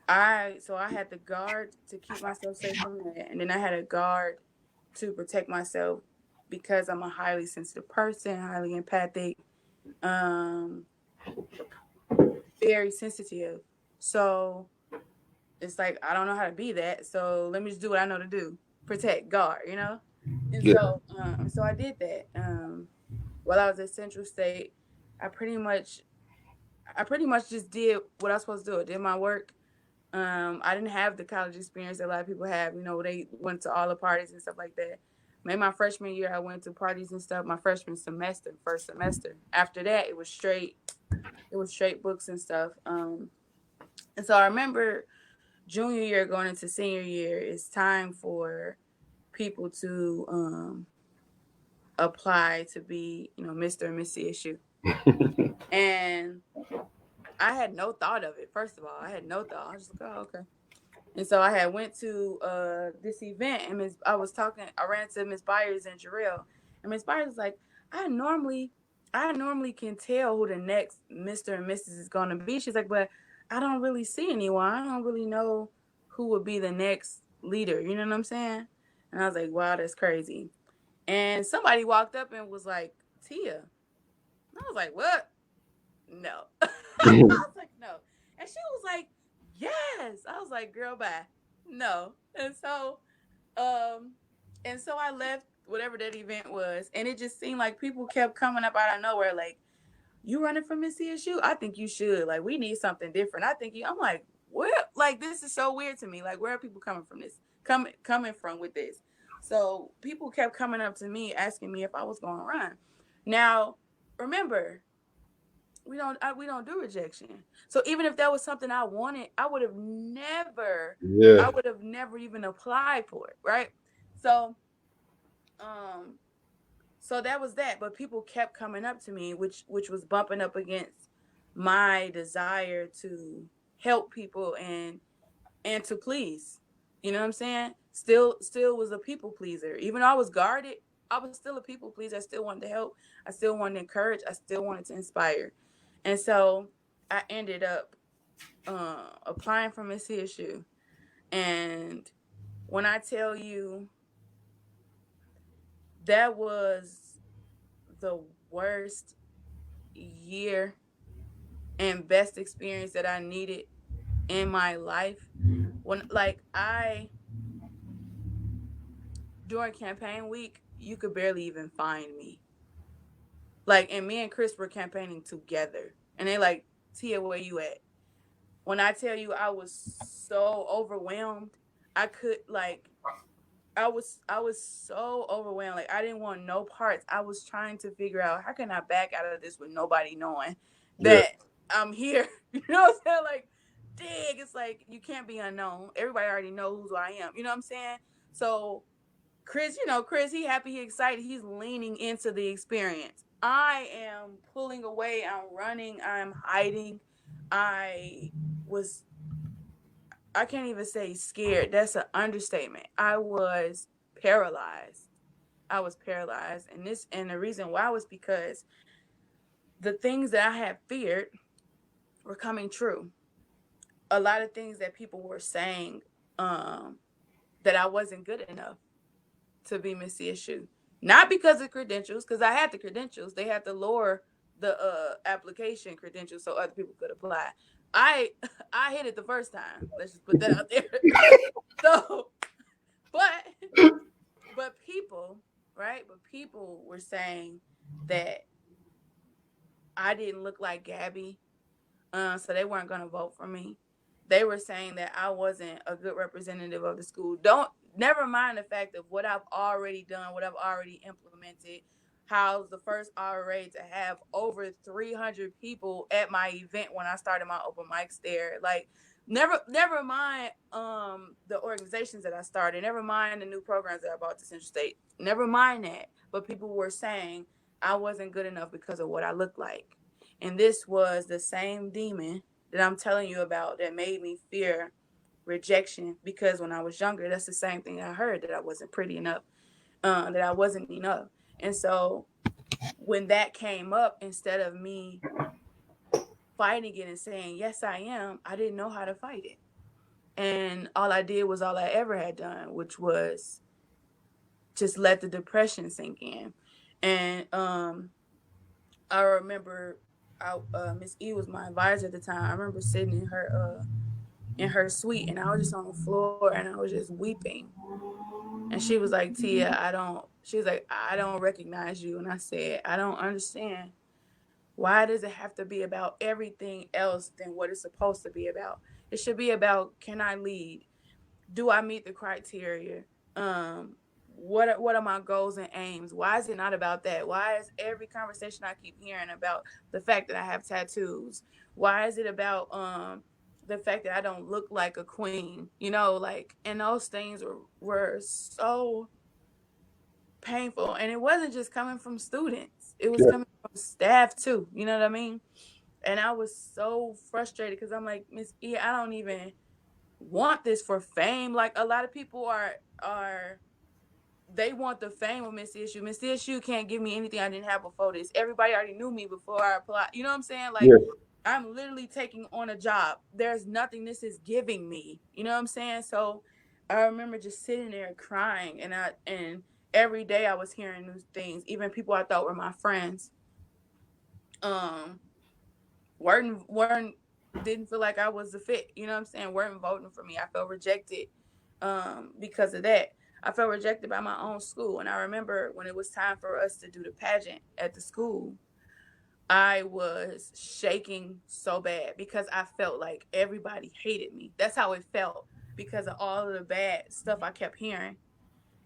F: I had the guard to keep myself safe from that. And then I had a guard to protect myself because I'm a highly sensitive person, highly empathic, um, very sensitive. So it's like, I don't know how to be that. So let me just do what I know to do. Protect, guard, And so I did that. While I was at Central State, I pretty much just did what I was supposed to do. I did my work. I didn't have the college experience that a lot of people have. They went to all the parties and stuff like that. Maybe my freshman year, I went to parties and stuff. My freshman semester, first semester. After that, it was straight books and stuff. And so I remember junior year going into senior year, it's time for people to apply to be, Mr. and Miss CSU. And I had no thought of it. First of all, I had no thought. I was just like, oh, okay. And so I had went to this event, and I ran to Miss Byers and Jarrell, and Miss Byers was like, I normally can tell who the next Mr. and Mrs. is going to be. She's like, but I don't really see anyone. I don't really know who would be the next leader. You know what I'm saying? And I was like, wow, that's crazy. And somebody walked up and was like, Teeya. And I was like, what? No. I was like, no. And she was like, yes. I was like, girl, bye. No. And so I left whatever that event was, and it just seemed like people kept coming up out of nowhere, like, you running for Miss CSU? I think you should. Like, we need something different. I'm like, what? Like, this is so weird to me. Like, where are people coming from this? Coming from with this? So people kept coming up to me asking me if I was going to run. Now, remember, we don't do rejection. So even if that was something I wanted, I would have never even applied for it, right? So so that was that. But people kept coming up to me, which was bumping up against my desire to help people and to please. You know what I'm saying? Still was a people pleaser. Even though I was guarded, I was still a people pleaser. I still wanted to help. I still wanted to encourage. I still wanted to inspire. And so I ended up applying for Miss CSU. And when I tell you, that was the worst year and best experience that I needed in my life. When like I during campaign week, you could barely even find me. Like, and me and Chris were campaigning together, and they like, Teeya, where you at? When I tell you I was so overwhelmed, I could like I was so overwhelmed. Like I didn't want no parts. I was trying to figure out how can I back out of this with nobody knowing
A: Yeah.
F: that I'm here. You know what I'm saying? Like, dig. It's like you can't be unknown. Everybody already knows who I am. You know what I'm saying? So Chris, Chris, he happy, he excited, he's leaning into the experience. I am pulling away, I'm running, I'm hiding. I was I can't even say scared. That's an understatement. I was paralyzed. I was paralyzed. And the reason why was because the things that I had feared were coming true. A lot of things that people were saying that I wasn't good enough to be Miss CSU. Not because of credentials, because I had the credentials. They had to lower the application credentials so other people could apply. I I hit it the first time. Let's just put that out there. So, but but people, right? But people were saying that I didn't look like Gabby, so they weren't going to vote for me. They were saying that I wasn't a good representative of the school. Don't never mind the fact of what I've already done, what I've already implemented. How's the first RA to have over 300 people at my event when I started my open mics there? Like, never mind the organizations that I started. Never mind the new programs that I brought to Central State. Never mind that. But people were saying I wasn't good enough because of what I looked like. And this was the same demon that I'm telling you about that made me fear rejection, because when I was younger, that's the same thing I heard, that I wasn't pretty enough, that I wasn't enough. And so when that came up, instead of me fighting it and saying, yes, I am, I didn't know how to fight it. And all I did was all I ever had done, which was just let the depression sink in. And I remember Miss E was my advisor at the time. I remember sitting in her suite, and I was just on the floor and I was just weeping. And she was like, Teeya, she was like, I don't recognize you. And I said, I don't understand. Why does it have to be about everything else than what it's supposed to be about? It should be about, can I lead? Do I meet the criteria? What are my goals and aims? Why is it not about that? Why is every conversation I keep hearing about the fact that I have tattoos? Why is it about the fact that I don't look like a queen? Like, and those things were so painful. And it wasn't just coming from students. It was
A: Yeah.
F: coming from staff too. You know what I mean? And I was so frustrated because I'm like, Miss E, I don't even want this for fame. Like, a lot of people are they want the fame of Miss Issue. Miss Issue can't give me anything I didn't have before this. Everybody already knew me before I applied. You know what I'm saying? Like,
A: Yeah.
F: I'm literally taking on a job. There's nothing this is giving me. You know what I'm saying? So I remember just sitting there crying, and every day I was hearing new things. Even people I thought were my friends, um, weren't didn't feel like I was a fit. You know what I'm saying? Weren't voting for me. I felt rejected because of that. I felt rejected by my own school. And I remember when it was time for us to do the pageant at the school, I was shaking so bad because I felt like everybody hated me. That's how it felt, because of all of the bad stuff I kept hearing.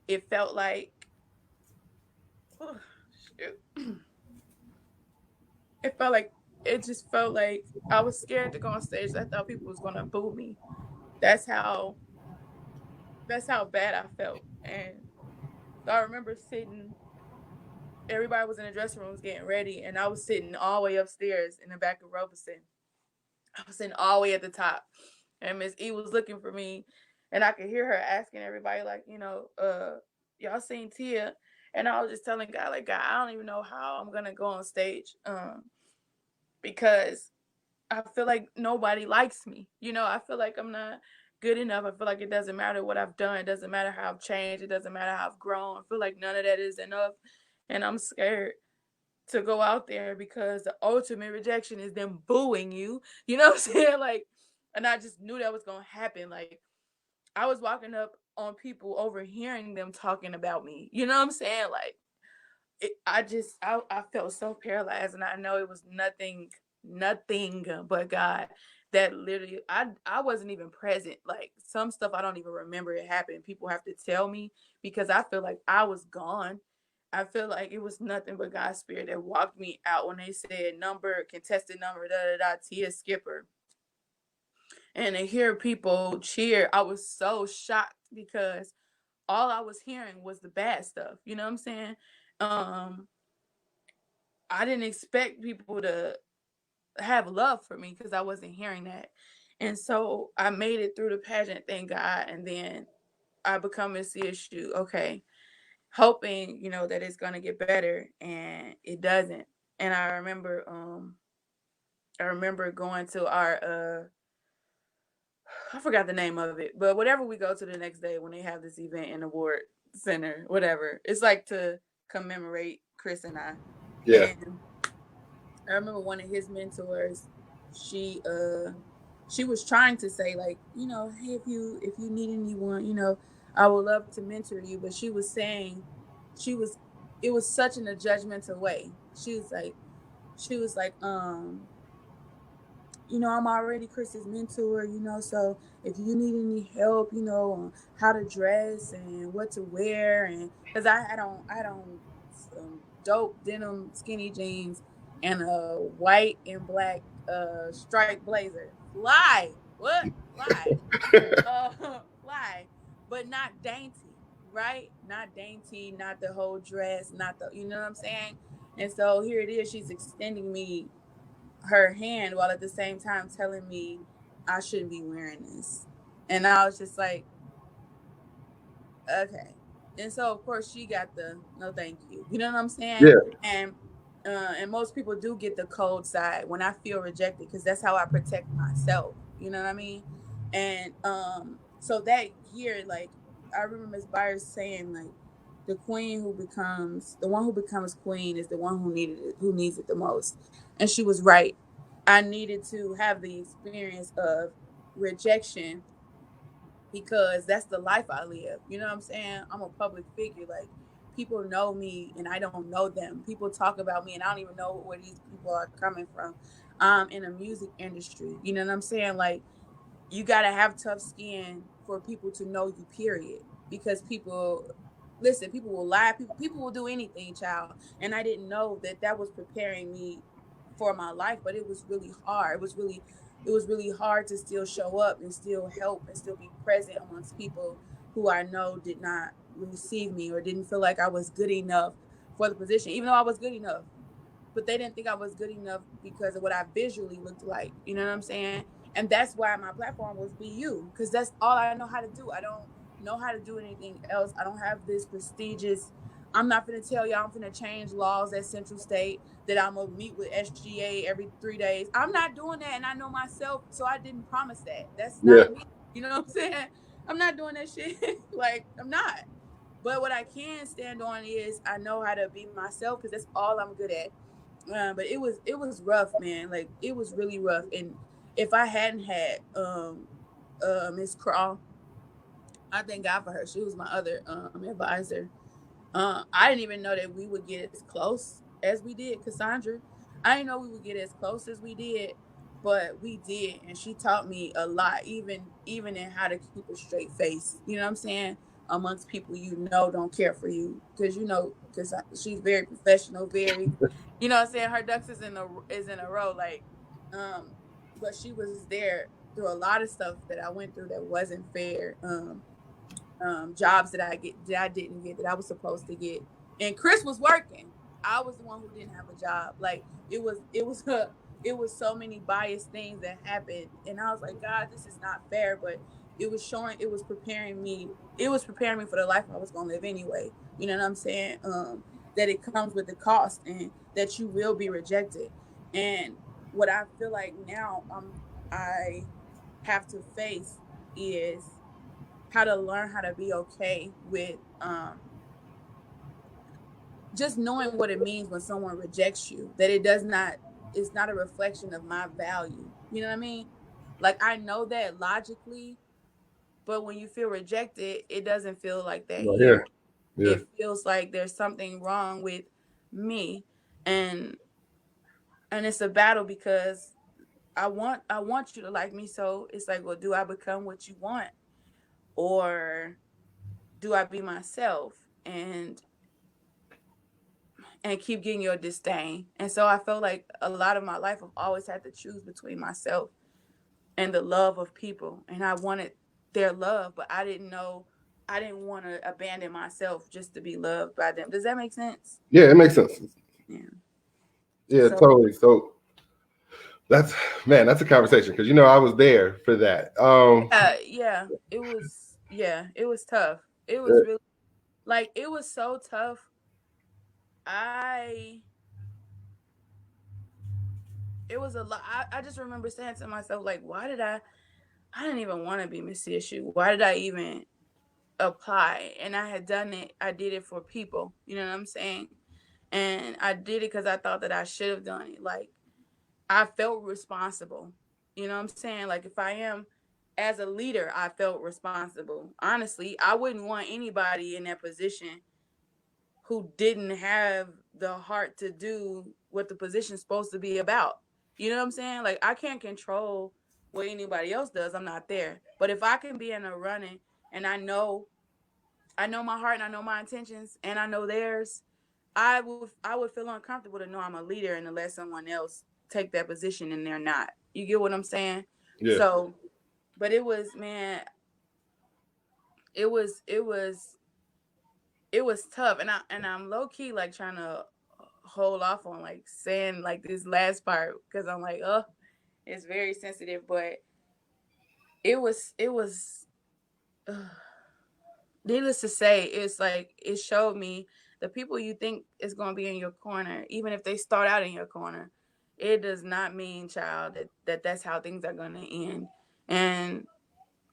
F: It felt like, oh, shoot. It felt like, it just felt like I was scared to go on stage. I thought people was gonna boo me. That's how bad I felt. And so I remember sitting, everybody was in the dressing rooms getting ready, and I was sitting all the way upstairs in the back of Robeson. I was sitting all the way at the top. And Miss E was looking for me, and I could hear her asking everybody, like, y'all seen Teeya? And I was just telling God, like, God, I don't even know how I'm gonna go on stage. Because I feel like nobody likes me. I feel like I'm not good enough. I feel like it doesn't matter what I've done. It doesn't matter how I've changed. It doesn't matter how I've grown. I feel like none of that is enough. And I'm scared to go out there because the ultimate rejection is them booing you. You know what I'm saying? Like, and I just knew that was going to happen. Like, I was walking up on people overhearing them talking about me. You know what I'm saying? Like, I felt so paralyzed, and I know it was nothing but God that literally I wasn't even present. Like some stuff I don't even remember it happened. People have to tell me because I feel like I was gone. I feel like it was nothing but God's spirit that walked me out when they said number, contested number, da da da, Teeya Skipper. And to hear people cheer, I was so shocked because all I was hearing was the bad stuff. You know what I'm saying? Um, I didn't expect people to have love for me because I wasn't hearing that. And so I made it through the pageant, thank God. And then I become a CSU, okay, hoping, that it's gonna get better, and it doesn't. And I remember going to our I forgot the name of it, but whatever we go to the next day when they have this event in award center, whatever. It's like to commemorate Chris and I.
A: Yeah.
F: And I remember one of his mentors, she she was trying to say like, hey, if you need anyone, I would love to mentor you, but she was saying she was it was such in a judgmental way. She was like, I'm already Chris's mentor, so if you need any help, on how to dress and what to wear, and because I don't dope denim skinny jeans and a white and black striped blazer. Fly. What? Fly. Fly. But not dainty, right? Not dainty, not the whole dress, not the, you know what I'm saying? And so here it is, she's extending me her hand while at the same time telling me I shouldn't be wearing this. And I was just like, okay. And so of course she got the no thank you. You know what I'm saying?
A: Yeah.
F: And most people do get the cold side when I feel rejected because that's how I protect myself. You know what I mean? And so that year, like I remember Miss Byers saying like the one who becomes queen is the one who needs it the most. And she was right. I needed to have the experience of rejection because that's the life I live. You know what I'm saying? I'm a public figure. Like people know me and I don't know them. People talk about me and I don't even know where these people are coming from. In a music industry. You know what I'm saying? Like you gotta have tough skin for people to know you, period. Because people will lie, people will do anything, child. And I didn't know that was preparing me for my life, but it was really hard. It was really hard to still show up and still help and still be present amongst people who I know did not receive me or didn't feel like I was good enough for the position, even though I was good enough. But they didn't think I was good enough because of what I visually looked like. You know what I'm saying? And that's why my platform was Be You, because that's all I know how to do. I don't know how to do anything else. I don't have this prestigious. I'm not gonna tell y'all I'm gonna change laws at Central State, that I'm gonna meet with SGA every 3 days. I'm not doing that, and I know myself, so I didn't promise that. That's
A: Yeah.
F: not me. You know what I'm saying? I'm not doing that shit. Like I'm not. But what I can stand on is I know how to be myself because that's all I'm good at. But it was rough, man. Like it was really rough. And if I hadn't had Miss Crawl, I thank God for her. She was my other advisor. I didn't even know that we would get as close as we did, Cassandra. I didn't know we would get as close as we did, but we did, and she taught me a lot, even in how to keep a straight face. You know what I'm saying? Amongst people don't care for you, because because she's very professional, very, what I'm saying. Her ducks is in a row, like, um, but she was there through a lot of stuff that I went through that wasn't fair. Jobs that I didn't get that I was supposed to get. And Chris was working. I was the one who didn't have a job. Like it was so many biased things that happened, and I was like, God, this is not fair. But it was preparing me for the life I was gonna live anyway. You know what I'm saying? That it comes with the cost, and that you will be rejected. And what I feel like now, I have to face is how to learn how to be okay with just knowing what it means when someone rejects you, that it does not, it's not a reflection of my value. You know what I mean? Like I know that logically, but when you feel rejected, it doesn't feel like that
A: Right here.
F: here.
A: Yeah.
F: It feels like there's something wrong with me. And it's a battle because I want you to like me, so it's like, well, do I become what you want, or do I be myself and keep getting your disdain? And so I felt like a lot of my life I've always had to choose between myself and the love of people, and I wanted their love, but I didn't know, I didn't want to abandon myself just to be loved by them. Does that make sense?
A: Yeah, it makes sense.
F: Yeah.
A: Yeah,
F: So
A: totally. So that's man, that's a conversation because I was there for that.
F: yeah, it was tough. It was really, like, it was so tough. I It was a lot. I just remember saying to myself, like, why did I didn't even want to be Miss Issue. Why did I even apply? And I had done it. I did it for people. You know what I'm saying? And I did it because I thought that I should have done it. Like, I felt responsible. You know what I'm saying? Like, if I am as a leader, I felt responsible. Honestly, I wouldn't want anybody in that position who didn't have the heart to do what the position's supposed to be about. You know what I'm saying? Like, I can't control what anybody else does. I'm not there. But if I can be in a running and I know my heart and I know my intentions and I know theirs, I would feel uncomfortable to know I'm a leader and to let someone else take that position and they're not. You get what I'm saying?
A: Yeah.
F: So, but it was, man, it was it was tough, and I'm low key like trying to hold off on like saying like this last part because I'm like, oh, it's very sensitive, but it was needless to say, it's like it showed me the people you think is going to be in your corner, even if they start out in your corner, it does not mean, child, that's how things are going to end. And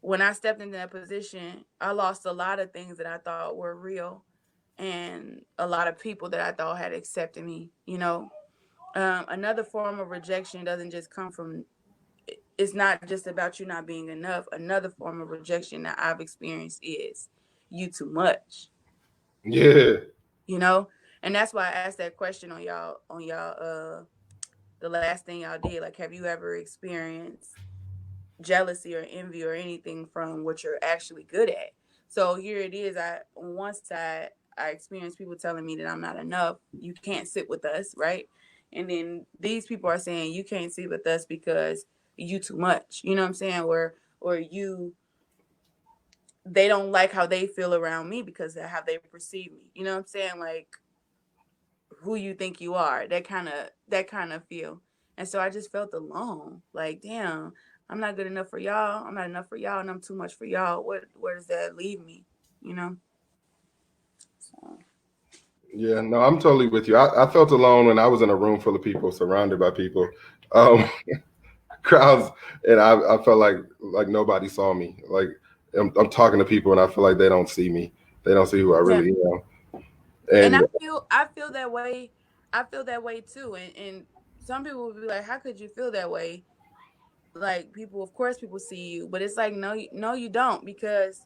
F: when I stepped into that position, I lost a lot of things that I thought were real and a lot of people that I thought had accepted me. Another form of rejection doesn't just come from, it's not just about you not being enough. Another form of rejection that I've experienced is you too much,
A: Yeah.
F: you know? And that's why I asked that question on y'all, the last thing y'all did. Like, have you ever experienced jealousy or envy or anything from what you're actually good at? So here it is. On one side, I experienced people telling me that I'm not enough. You can't sit with us, right? And then these people are saying you can't sit with us because you too much. You know what I'm saying? Or they don't like how they feel around me because of how they perceive me. You know what I'm saying? Like, who you think you are, that kind of feel. And so I just felt alone, like, damn, I'm not good enough for y'all, I'm not enough for y'all, and I'm too much for y'all. Where does that leave me, you know? So
A: Yeah, no, I'm totally with you. I felt alone when I was in a room full of people, surrounded by people, um, crowds, and I felt like nobody saw me. Like I'm talking to people, and I feel like they don't see me. They don't see who I
F: yeah,
A: really am.
F: and
A: And
F: I feel that way. I feel that way too. And some people will be like, how could you feel that way? Like, people, of course people see you, but it's like, no, no, you don't, because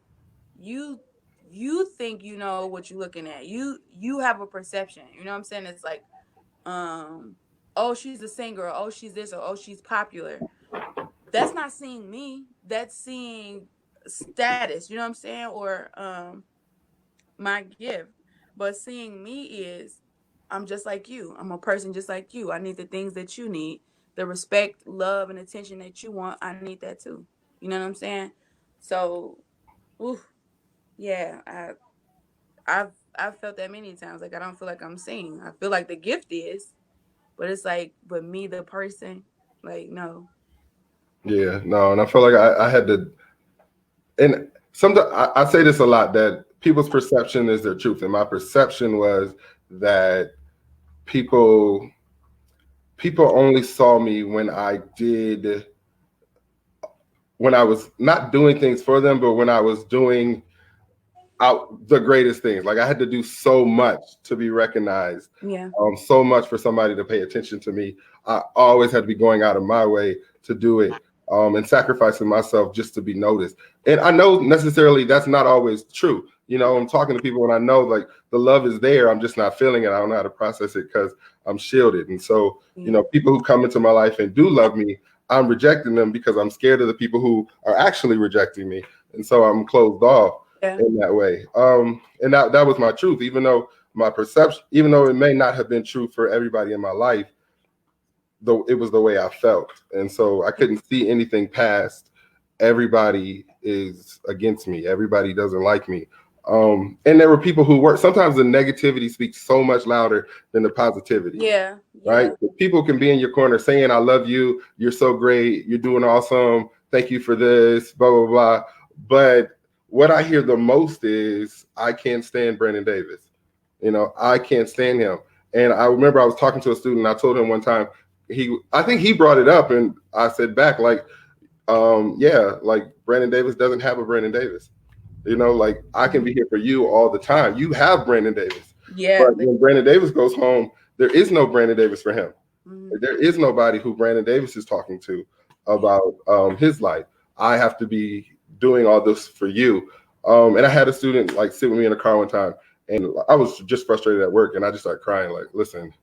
F: you you think you know what you're looking at. You have a perception, you know what I'm saying? It's like, um oh, she's a singer, or oh, she's this, or oh, she's popular. That's not seeing me, that's seeing status, you know what I'm saying, or my gift. But seeing me is, I'm just like you, I'm a person just like you, I need the things that you need, the respect, love, and attention that you want, I need that too. You know what I'm saying? So, ooh, yeah, I've felt that many times. Like, I don't feel like I'm seen. I feel like the gift is, but it's like, but me, the person, like, no.
A: yeah, no, and I feel like I had to. And sometimes I say this a lot that people's perception is their truth, and my perception was that people people only saw me when I did when I was not doing things for them, but when I was doing out the greatest things. Like I had to do so much to be recognized,
F: Yeah.
A: so much for somebody to pay attention to me. I always had to be going out of my way to do it, and sacrificing myself just to be noticed. And I know necessarily that's not always true. You know, I'm talking to people and I know like the love is there. I'm just not feeling it. I don't know how to process it because I'm shielded. And so, you know, people who come into my life and do love me, I'm rejecting them because I'm scared of the people who are actually rejecting me. And so I'm closed off
F: Yeah.
A: in that way. And that was my truth, even though my perception, even though it may not have been true for everybody in my life, though it was the way I felt. And so I couldn't see anything past everybody is against me. Everybody doesn't like me. And there were people who were sometimes the negativity speaks so much louder than the positivity.
F: Yeah.
A: Right?
F: Yeah.
A: People can be in your corner saying, I love you, you're so great, you're doing awesome, thank you for this, blah, blah, blah. But what I hear the most is, I can't stand Brandon Davis. You know, I can't stand him. And I remember I was talking to a student, I told him one time, I think he brought it up, and I said back, like, yeah, like Brandon Davis doesn't have a Brandon Davis. You know, like I can be here for you all the time. You have Brandon Davis.
F: Yeah.
A: But when Brandon Davis goes home, there is no Brandon Davis for him. There is nobody who Brandon Davis is talking to about his life. I have to be doing all this for you. And I had a student like sit with me in a car one time, and I was just frustrated at work, and I just started crying. Like, listen,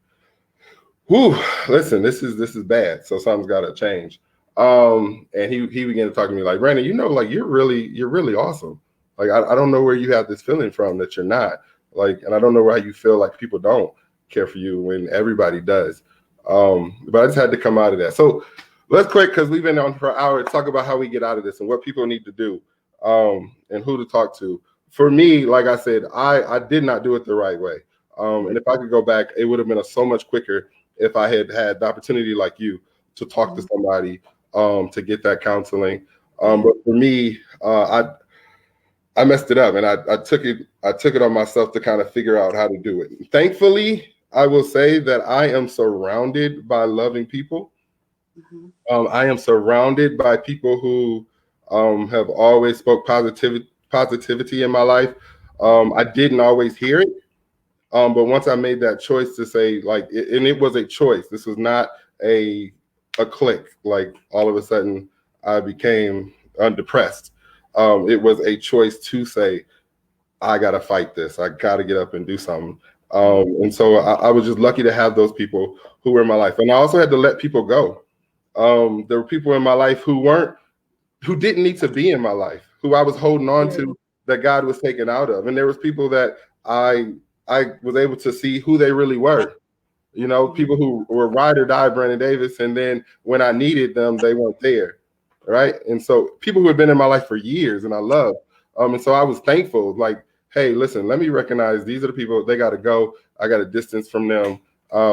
A: whew, listen, this is bad. So something's got to change. And he began to talk to me like, Brandon, you know, like you're really awesome. Like I don't know where you have this feeling from that you're not like, and I don't know why you feel like people don't care for you when everybody does. But I just had to come out of that. So let's quick, because we've been on for an hour, talk about how we get out of this and what people need to do, and who to talk to. For me, like I said, I did not do it the right way. And if I could go back, it would have been so much quicker if I had had the opportunity like you to talk to somebody, to get that counseling. But for me, I messed it up, and I took it on myself to kind of figure out how to do it. Thankfully, I will say that I am surrounded by loving people. I am surrounded by people who have always spoke positivity in my life. I didn't always hear it, but once I made that choice to say like, and it was a choice. This was not a click. Like all of a sudden, I became undepressed. It was a choice to say, I got to fight this. I got to get up and do something. And so I was just lucky to have those people who were in my life. And I also had to let people go. There were people in my life who didn't need to be in my life, who I was holding on to, that God was taking out of. And there was people that I was able to see who they really were. You know, people who were ride or die Brandon Davis, and then when I needed them, they weren't there. Right. And so people who had been in my life for years and I love. And so I was thankful, like, hey, listen, let me recognize these are the people, they got to go. I got a distance from them.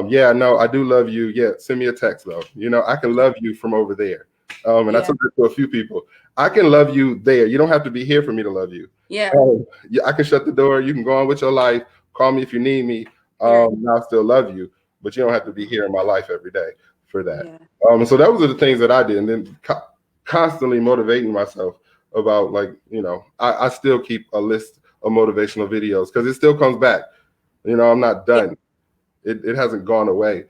A: Yeah, no, I do love you. Yeah, send me a text though. You know, I can love you from over there. And I told that to a few people. I can love you there. You don't have to be here for me to love you.
F: Yeah.
A: Yeah, I can shut the door. You can go on with your life. Call me if you need me. And I'll still love you, but you don't have to be here in my life every day for that. And so those are the things that I did. And then constantly motivating myself about, like, you know, I still keep a list of motivational videos because it still comes back. You know, I'm not done. It hasn't gone away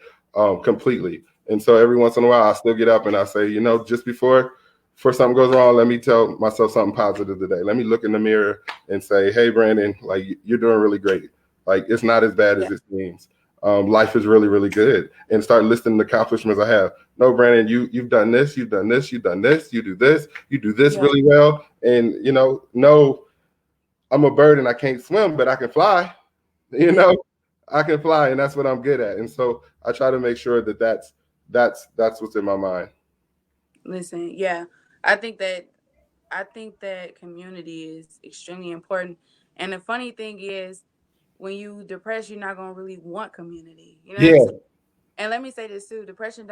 A: completely. And so every once in a while, I still get up and I say, you know, just before something goes wrong, let me tell myself something positive today. Let me look in the mirror and say, hey, Brandon, like, you're doing really great. Like, it's not as bad as it seems. Life is really, really good. And start listing the accomplishments I have. No, Brandon, you've done this, you've done this, you've done this, you do this really well. And, you know, no, I'm a bird and I can't swim, but I can fly. You know, I can fly, and that's what I'm good at. And so I try to make sure that that's what's in my mind.
F: Listen, yeah, I think that community is extremely important. And the funny thing is, when you depressed, you're not gonna really want community. You know what I'm
A: Yeah.
F: saying? And let me say this too: depression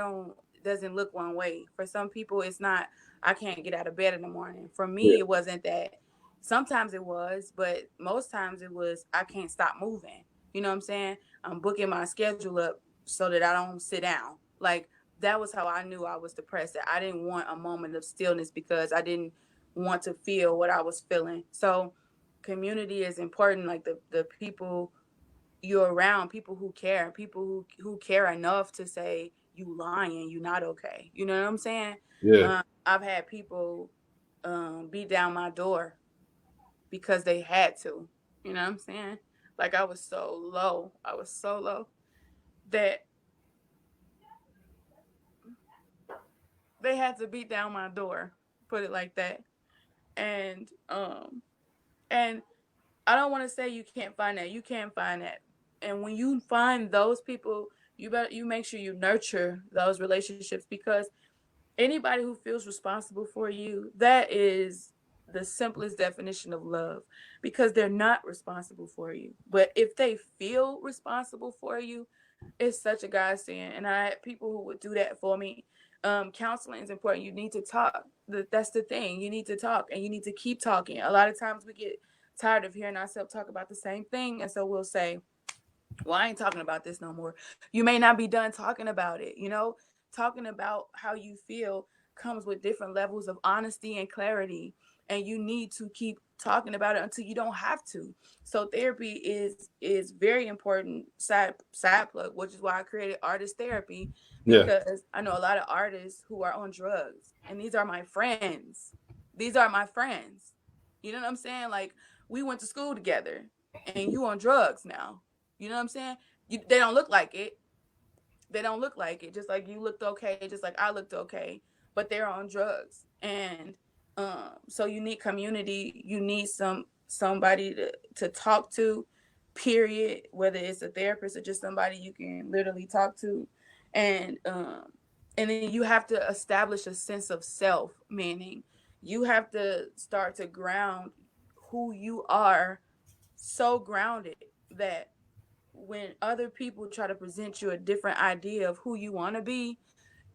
F: doesn't look one way. For some people, it's not. I can't get out of bed in the morning. For me,
A: Yeah.
F: it wasn't that. Sometimes it was, but most times it was I can't stop moving. You know what I'm saying? I'm booking my schedule up so that I don't sit down. Like that was how I knew I was depressed. That I didn't want a moment of stillness because I didn't want to feel what I was feeling. So community is important. Like the people you're around, people who care, people who care enough to say you lying, you not okay. You know what I'm saying?
A: Yeah.
F: I've had people beat down my door because they had to. You know what I'm saying? Like I was so low. I was so low that they had to beat down my door. Put it like that. And and I don't want to say you can't find that. You can find that. And when you find those people, you make sure you nurture those relationships because anybody who feels responsible for you, that is the simplest definition of love because they're not responsible for you. But if they feel responsible for you, it's such a godsend. And I had people who would do that for me. Counseling is important. You need to talk. That's the thing. You need to talk and you need to keep talking. A lot of times we get tired of hearing ourselves talk about the same thing. And so we'll say, well, I ain't talking about this no more. You may not be done talking about it. Talking about how you feel comes with different levels of honesty and clarity, and you need to keep talking about it until you don't have to. So therapy is very important. Side plug, which is why I created artist therapy,
A: Yeah.
F: because I know a lot of artists who are on drugs, and these are my friends. These are my friends. You know what I'm saying? Like we went to school together, and you on drugs now. You know what I'm saying? They don't look like it. They don't look like it. Just like you looked okay, just like I looked okay, but they're on drugs. And so you need community. You need somebody to talk to. Period. Whether it's a therapist or just somebody you can literally talk to, and then you have to establish a sense of self. Meaning, you have to start to ground who you are, so grounded that when other people try to present you a different idea of who you want to be,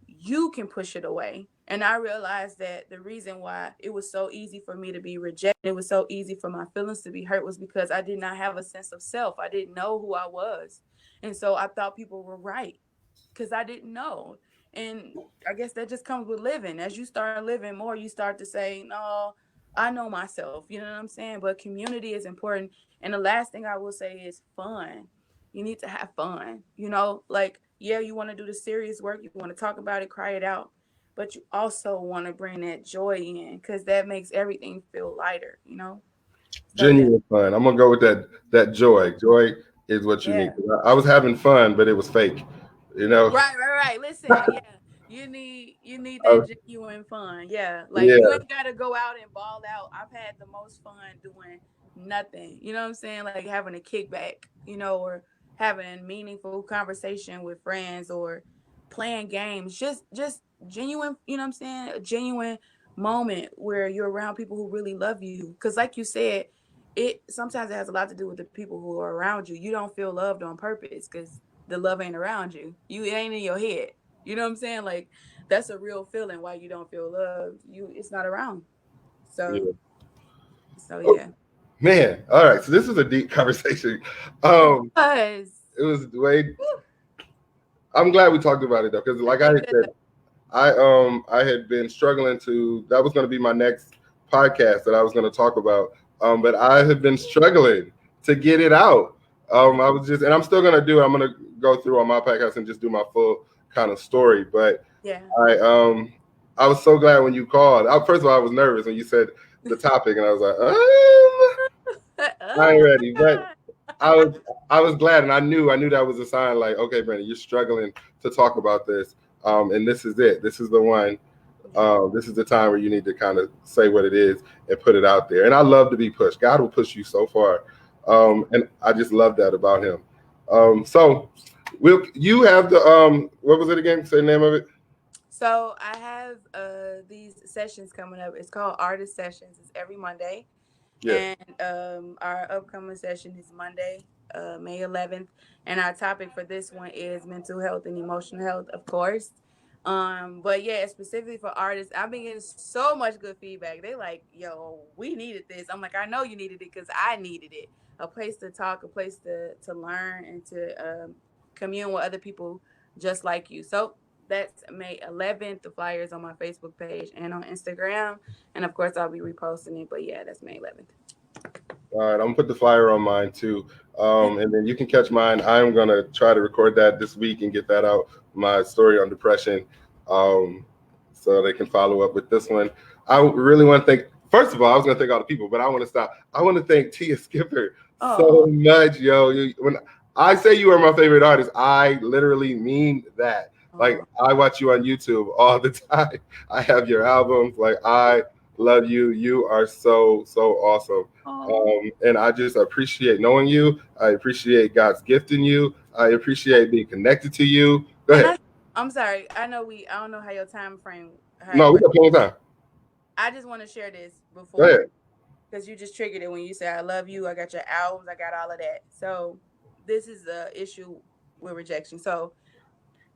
F: you can push it away. And I realized that the reason why it was so easy for me to be rejected, it was so easy for my feelings to be hurt, was because I did not have a sense of self. I didn't know who I was. And so I thought people were right because I didn't know. And I guess that just comes with living. As you start living more, you start to say, no, I know myself. You know what I'm saying? But community is important. And the last thing I will say is fun. You need to have fun. Like, yeah, you want to do the serious work, you want to talk about it, cry it out, but you also want to bring that joy in because that makes everything feel lighter. So yeah.
A: Genuine fun. I'm gonna go with that joy. Joy is what you need.
F: Yeah.
A: I was having fun, but it was fake. You know.
F: Right. Listen, yeah. You need that
A: Uh,
F: genuine fun. Yeah. Like you
A: yeah.
F: ain't gotta go out and ball out. I've had the most fun doing nothing. You know what I'm saying? Like having a kickback, or having meaningful conversation with friends or playing games. Just genuine, you know what I'm saying? A genuine moment where you're around people who really love you. Cause like you said, it sometimes it has a lot to do with the people who are around you. You don't feel loved on purpose because the love ain't around you. It ain't in your head. You know what I'm saying? Like that's a real feeling why you don't feel loved. It's not around. So
A: Yeah.
F: so
A: Oh,
F: yeah.
A: man. All right. So this is a deep conversation.
F: It
A: Um,
F: was.
A: it was way. I'm glad we talked about it though, because
F: I
A: like I
F: think
A: had
F: that
A: said, I had been struggling to. That was going to be my next podcast that I was going to talk about. But I have been struggling to get it out. I was just, and I'm still going to do. I'm going to go through on my podcast and just do my full kind of story. But
F: yeah.
A: I um I was so glad when you called. First of all, I was nervous when you said the topic, and I was like, I ain't
F: Oh
A: ready.
F: my
A: But I was I was glad, and I knew that was a sign. Like, okay, Brandon, you're struggling to talk about this, and this is it. This is the one.
F: God.
A: This is the time where you need to kind of say what it is and put it out there. And I love to be pushed. God will push you so far,
F: Yeah.
A: and I just love that about Him. So, you have the what was it again? Say the name of it.
F: So I have these sessions coming up. It's called Artist Sessions. It's every Monday.
A: Yeah.
F: And our upcoming session is Monday, May 11th. And our topic for this one is mental health and emotional health, of course. But yeah, specifically for artists, I've been getting so much good feedback. They like, yo, we needed this. I'm like, I know you needed it because I needed it. A place to talk, a place to learn and to commune with other people just like you. So That's May 11th. The flyer is on my Facebook page and on Instagram. And of course, I'll be reposting it. But yeah, that's May 11th.
A: All right, I'm gonna put the flyer on mine too, and then you can catch mine. I'm gonna try to record that this week and get that out. My story on depression, um, so they can follow up with this one. I really want to thank. First of all, I was gonna thank all the people, but I want to stop. I want to thank Teeya Skipper so
F: Oh,
A: much, yo. When I say you are my favorite artist, I literally mean that. Like
F: oh,
A: I watch you on YouTube all the time. I have your albums. Like I love you. You are so awesome.
F: oh.
A: And I just appreciate knowing you. I appreciate God's gift in you. I appreciate being connected to you. Go
F: Can
A: ahead.
F: I'm sorry. I don't know how your time frame, how it
A: No, we
F: works.
A: got plenty of time.
F: I just want to share this
A: Go ahead.
F: before, because you just triggered it when you say I love you. I got your albums. I got all of that. So this is the issue with rejection. So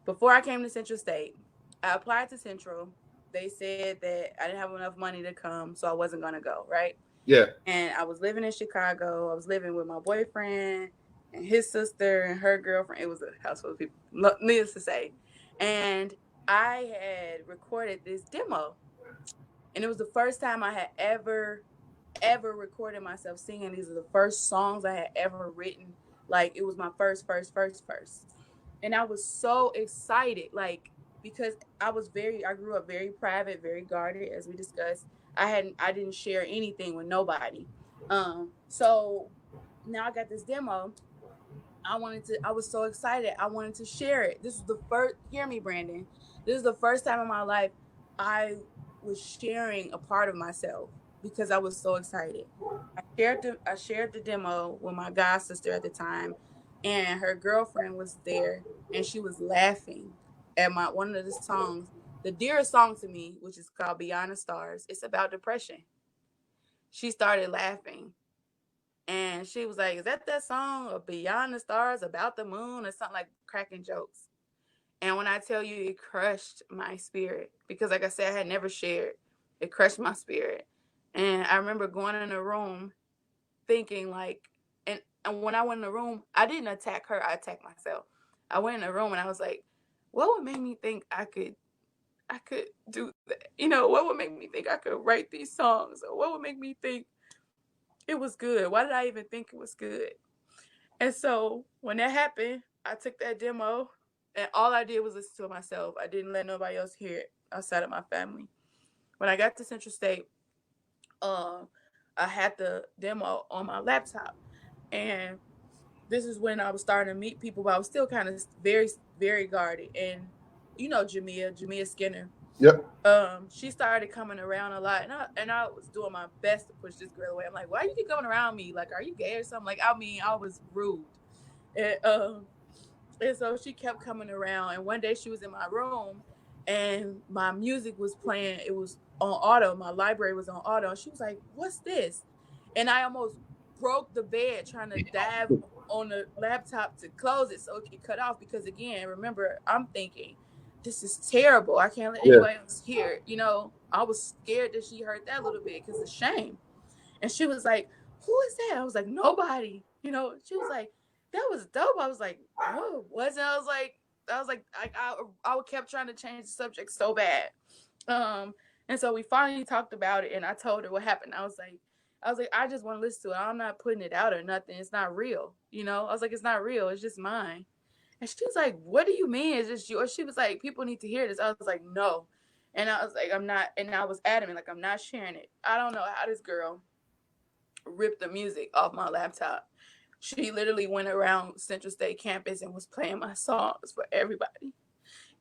F: before I came to Central State, I applied to Central. They said that I didn't have enough money to come, so I wasn't gonna go. Right.
A: Yeah.
F: And I was living in Chicago. I was living with my boyfriend and his sister and her girlfriend. It was a house full of people, needless to say. And I had recorded this demo, and it was the first time I had ever recorded myself singing. These are the first songs I had ever written. Like it was my first. And I was so excited, like because I grew up very private, very guarded, as we discussed. I didn't share anything with nobody. So now I got this demo. I was so excited. I wanted to share it. This was the first, hear me, Brandon. This is the first time in my life I was sharing a part of myself because I was so excited. I shared the demo with my god sister at the time, and her girlfriend was there, and she was laughing at my one of the songs, the dearest song to me, which is called Beyond the Stars. It's about depression. She started laughing, and she was like, "Is that song of Beyond the Stars about the moon or something?" Like cracking jokes. And when I tell you, it crushed my spirit because, like I said, I had never shared. It crushed my spirit, and I remember going in a room thinking like, and when I went in the room, I didn't attack her. I attacked myself. I went in the room and I was like, what would make me think I could do that? You know, what would make me think I could write these songs? Or what would make me think it was good? Why did I even think it was good? And so when that happened, I took that demo and all I did was listen to it myself. I didn't let nobody else hear it outside of my family. When I got to Central State, um, I had the demo on my laptop. And this is when I was starting to meet people, but I was still kind of very guarded. And you know, Jamia Skinner,
A: Yep.
F: she started coming around a lot, and I was doing my best to push this girl away. I'm like, why you keep coming around me? Like, are you gay or something? Like, I mean, I was rude, and and so she kept coming around. And one day she was in my room, and my music was playing. It was on auto. My library was on auto. And she was like, "What's this?" And I almost broke the bed trying to dive on the laptop to close it so it could cut off. Because again, remember, I'm thinking, this is terrible. I can't let
A: Yeah.
F: anybody else hear it. You know, I was scared that she heard that a little bit because of shame. And she was like, "Who is that?" I was like, "Nobody." You know, she was like, "That was dope." I was like, "No, it wasn't." I kept trying to change the subject so bad. Um, and so we finally talked about it, and I told her what happened. I just want to listen to it. I'm not putting it out or nothing. It's not real. You know, I was like, it's not real. It's just mine. And she was like, "What do you mean? Is this yours?" She was like, "People need to hear this." I was like, "No." And I was like, "I'm not." And I was adamant, like, I'm not sharing it. I don't know how this girl ripped the music off my laptop. She literally went around Central State campus and was playing my songs for everybody.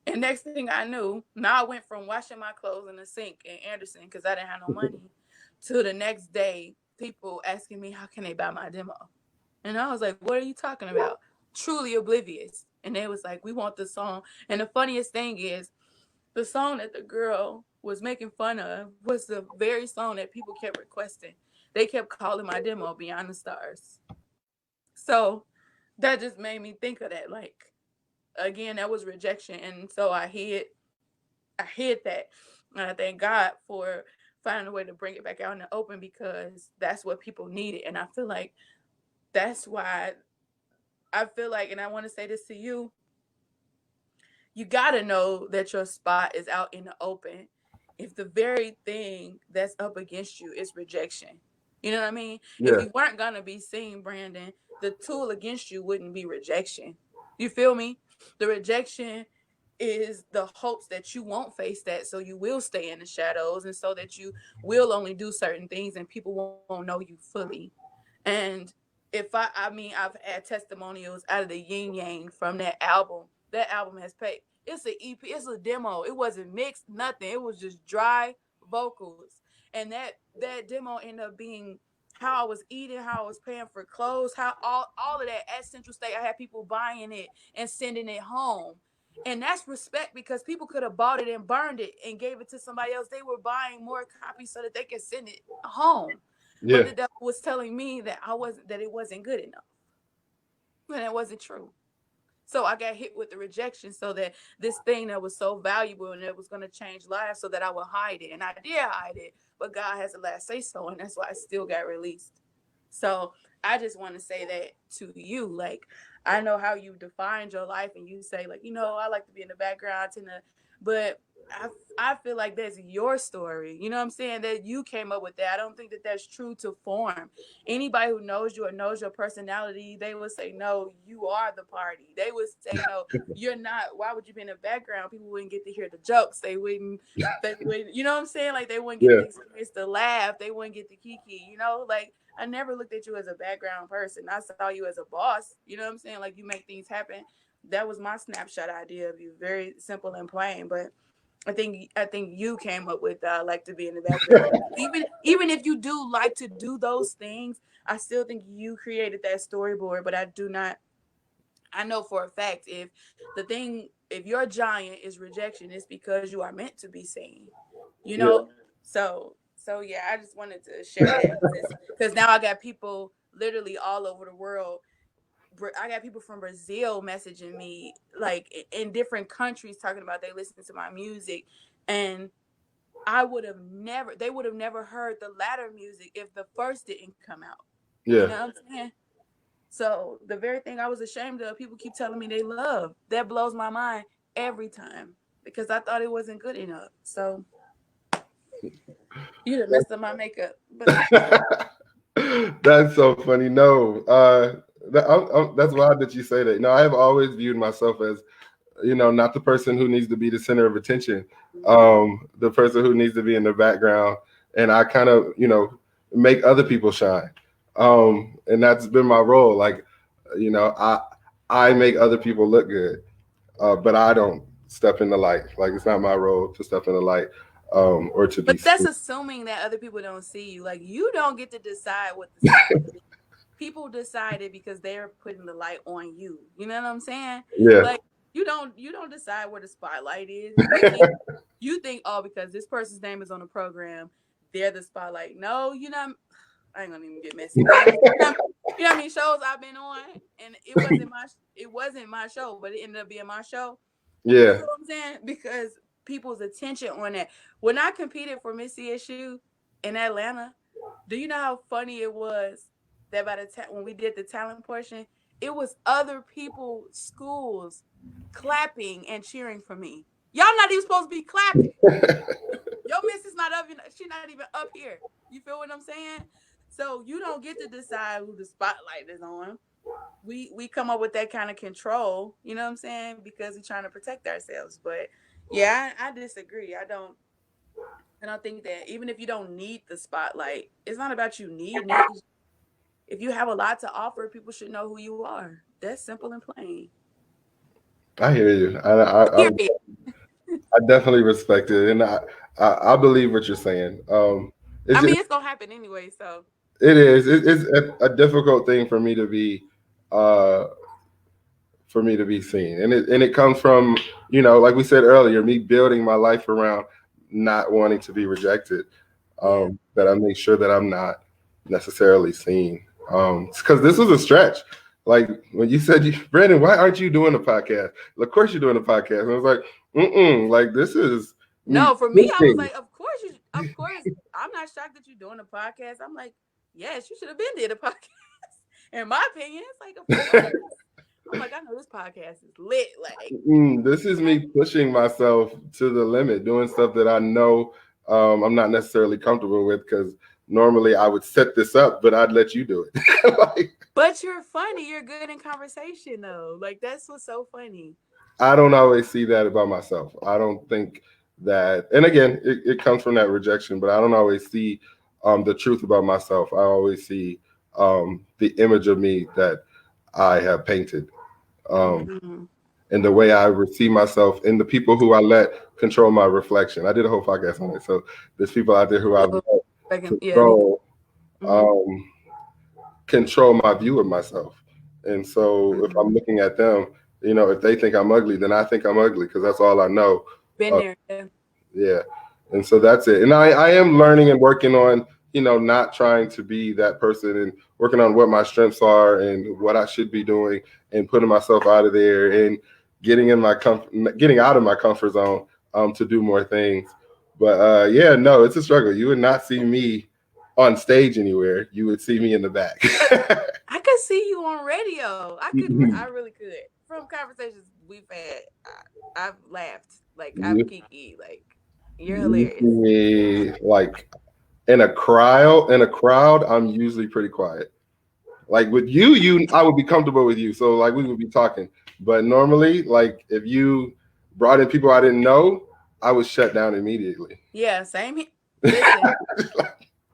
F: And next thing I knew, now I went from washing my clothes in the sink in Anderson because I didn't have no money to the next day, people asking me how can they buy my demo. And I was like, what are you talking about? Truly oblivious. And they was like, we want the song. And the funniest thing is, the song that the girl was making fun of was the very song that people kept requesting. They kept calling my demo Beyond the Stars. So that just made me think of that. Like, again, that was rejection. And so I hid that. And I thank God for finding a way to bring it back out in the open because that's what people needed. And I feel like that's why I feel like, and I want to say this to you, you gotta know that your spot is out in the open if the very thing that's up against you is rejection. You know what I mean? If
A: Yeah.
F: you weren't gonna be seen, Brandon, the tool against you wouldn't be rejection. You feel me? The rejection is the hopes that you won't face that, so you will stay in the shadows, and so that you will only do certain things and people won't know you fully. And if I mean, I've had testimonials out of the yin yang from that album. That album has paid. It's an EP. It's a demo. It wasn't mixed. Nothing. It was just dry vocals. And that demo ended up being how I was eating, how I was paying for clothes, how all of that at Central State. I had people buying it and sending it home. And that's respect, because people could have bought it and burned it and gave it to somebody else. They were buying more copies so that they could send it home. But
A: Yeah.
F: the devil was telling me that it wasn't good enough. And it wasn't true. So I got hit with the rejection, so that this thing that was so valuable and it was going to change lives, so that I would hide it. And I did hide it, but God has the last say so, and that's why it still got released. So I just want to say that to you. Like, I know how you defined your life, and you say, like, I like to be in the background, but I feel like that's your story. You know what I'm saying? That you came up with that. I don't think that that's true to form. Anybody who knows you or knows your personality, they would say, no, you are the party. They would say, no, you're not. Why would you be in the background? People wouldn't get to hear the jokes. They wouldn't, you know what I'm saying? Like, they wouldn't get
A: Yeah.
F: the experience to laugh. They wouldn't get the kiki, like, I never looked at you as a background person. I saw you as a boss. You know what I'm saying? Like, you make things happen. That was my snapshot idea of you. Very simple and plain. But I think you came up with like to be in the background. Even if you do like to do those things, I still think you created that storyboard. But I do not. I know for a fact, if your giant is rejection, it's because you are meant to be seen. You
A: Yeah.
F: know. So yeah, I just wanted to share that, because now I got people literally all over the world. I got people from Brazil messaging me, like, in different countries, talking about they listen to my music. And they would have never heard the latter music if the first didn't come out. You
A: Yeah.
F: know what I'm saying? So the very thing I was ashamed of, people keep telling me they love. That blows my mind every time, because I thought it wasn't good enough. So you done messed up my makeup. But
A: That's so funny. No, that's wild that you say that. No, I have always viewed myself as, not the person who needs to be the center of attention, the person who needs to be in the background, and I kind of, make other people shine, and that's been my role. Like, I make other people look good, but I don't step in the light. Like, it's not my role to step in the light, or to be
F: but that's
A: seen.
F: assuming that other people don't see you. Like, you don't get to decide what the spotlight is. People decide it because they're putting the light on you. You know what I'm saying?
A: Yeah.
F: Like, you don't decide where the spotlight is. You think, oh, because this person's name is on the program, they're the spotlight. No, I ain't gonna even get messy. But how many shows I've been on, and it wasn't my show, but it ended up being my show. You
A: Yeah.
F: feel what I'm saying? Because people's attention on that. When I competed for Miss CSU in Atlanta, do you know how funny it was that by the time when we did the talent portion, it was other people, schools, clapping and cheering for me. Y'all not even supposed to be clapping. Your miss is not up. She's not even up here. You feel what I'm saying? So you don't get to decide who the spotlight is on. We come up with that kind of control. You know what I'm saying? Because we're trying to protect ourselves. But yeah, I disagree. I don't think that, even if you don't need the spotlight, it's not about you needing it. If you have a lot to offer, people should know who you are. That's simple and plain.
A: I hear you. I
F: Period.
A: definitely respect it, and I believe what you're saying.
F: I
A: It's
F: mean, it's gonna happen anyway. So
A: it is. It's a difficult thing uh, for me to be seen, and it comes from, like we said earlier, me building my life around not wanting to be rejected.
F: yeah.
A: That I make sure that I'm not necessarily seen. Because this was a stretch. Like when you said, Brandon, why aren't you doing a podcast? Of course you're doing a podcast. And I was like, like this is me
F: No, for me, I was
A: thinking.
F: like, of course, I'm not shocked that you're doing a podcast. I'm like, yes, you should have been did a podcast. In my opinion, it's like, of course. I'm like, I know this podcast is lit. Like,
A: This is me pushing myself to the limit, doing stuff that I know I'm not necessarily comfortable with because normally I would set this up, but I'd let you do it. Like,
F: but you're funny. You're good in conversation, though. Like, that's what's so funny.
A: I don't always see that about myself. I don't think that, and again, it comes from that rejection, but I don't always see the truth about myself. I always see the image of me that I have painted.
F: Mm-hmm.
A: And the way I receive myself and the people who I let control my reflection. I did a whole podcast on it. So there's people out there who I've
F: So,
A: let
F: yeah, me too.
A: control um, control my view of myself. And so if I'm looking at them, if they think I'm ugly, then I think I'm ugly because that's all I know.
F: Been there. Yeah.
A: Yeah. And so that's it. And I am learning and working on, not trying to be that person and working on what my strengths are and what I should be doing and putting myself out of there and getting getting out of my comfort zone to do more things. But yeah, no, it's a struggle. You would not see me on stage anywhere. You would see me in the back.
F: I could see you on radio. I really could. From conversations we've had, I've laughed. Like, I've kiki. Like, you're
A: You
F: hilarious.
A: see me like in a crowd, I'm usually pretty quiet. Like with you, I would be comfortable with you. So like we would be talking. But normally, like if you brought in people I didn't know, I would shut down immediately.
F: Yeah, same here. Listen,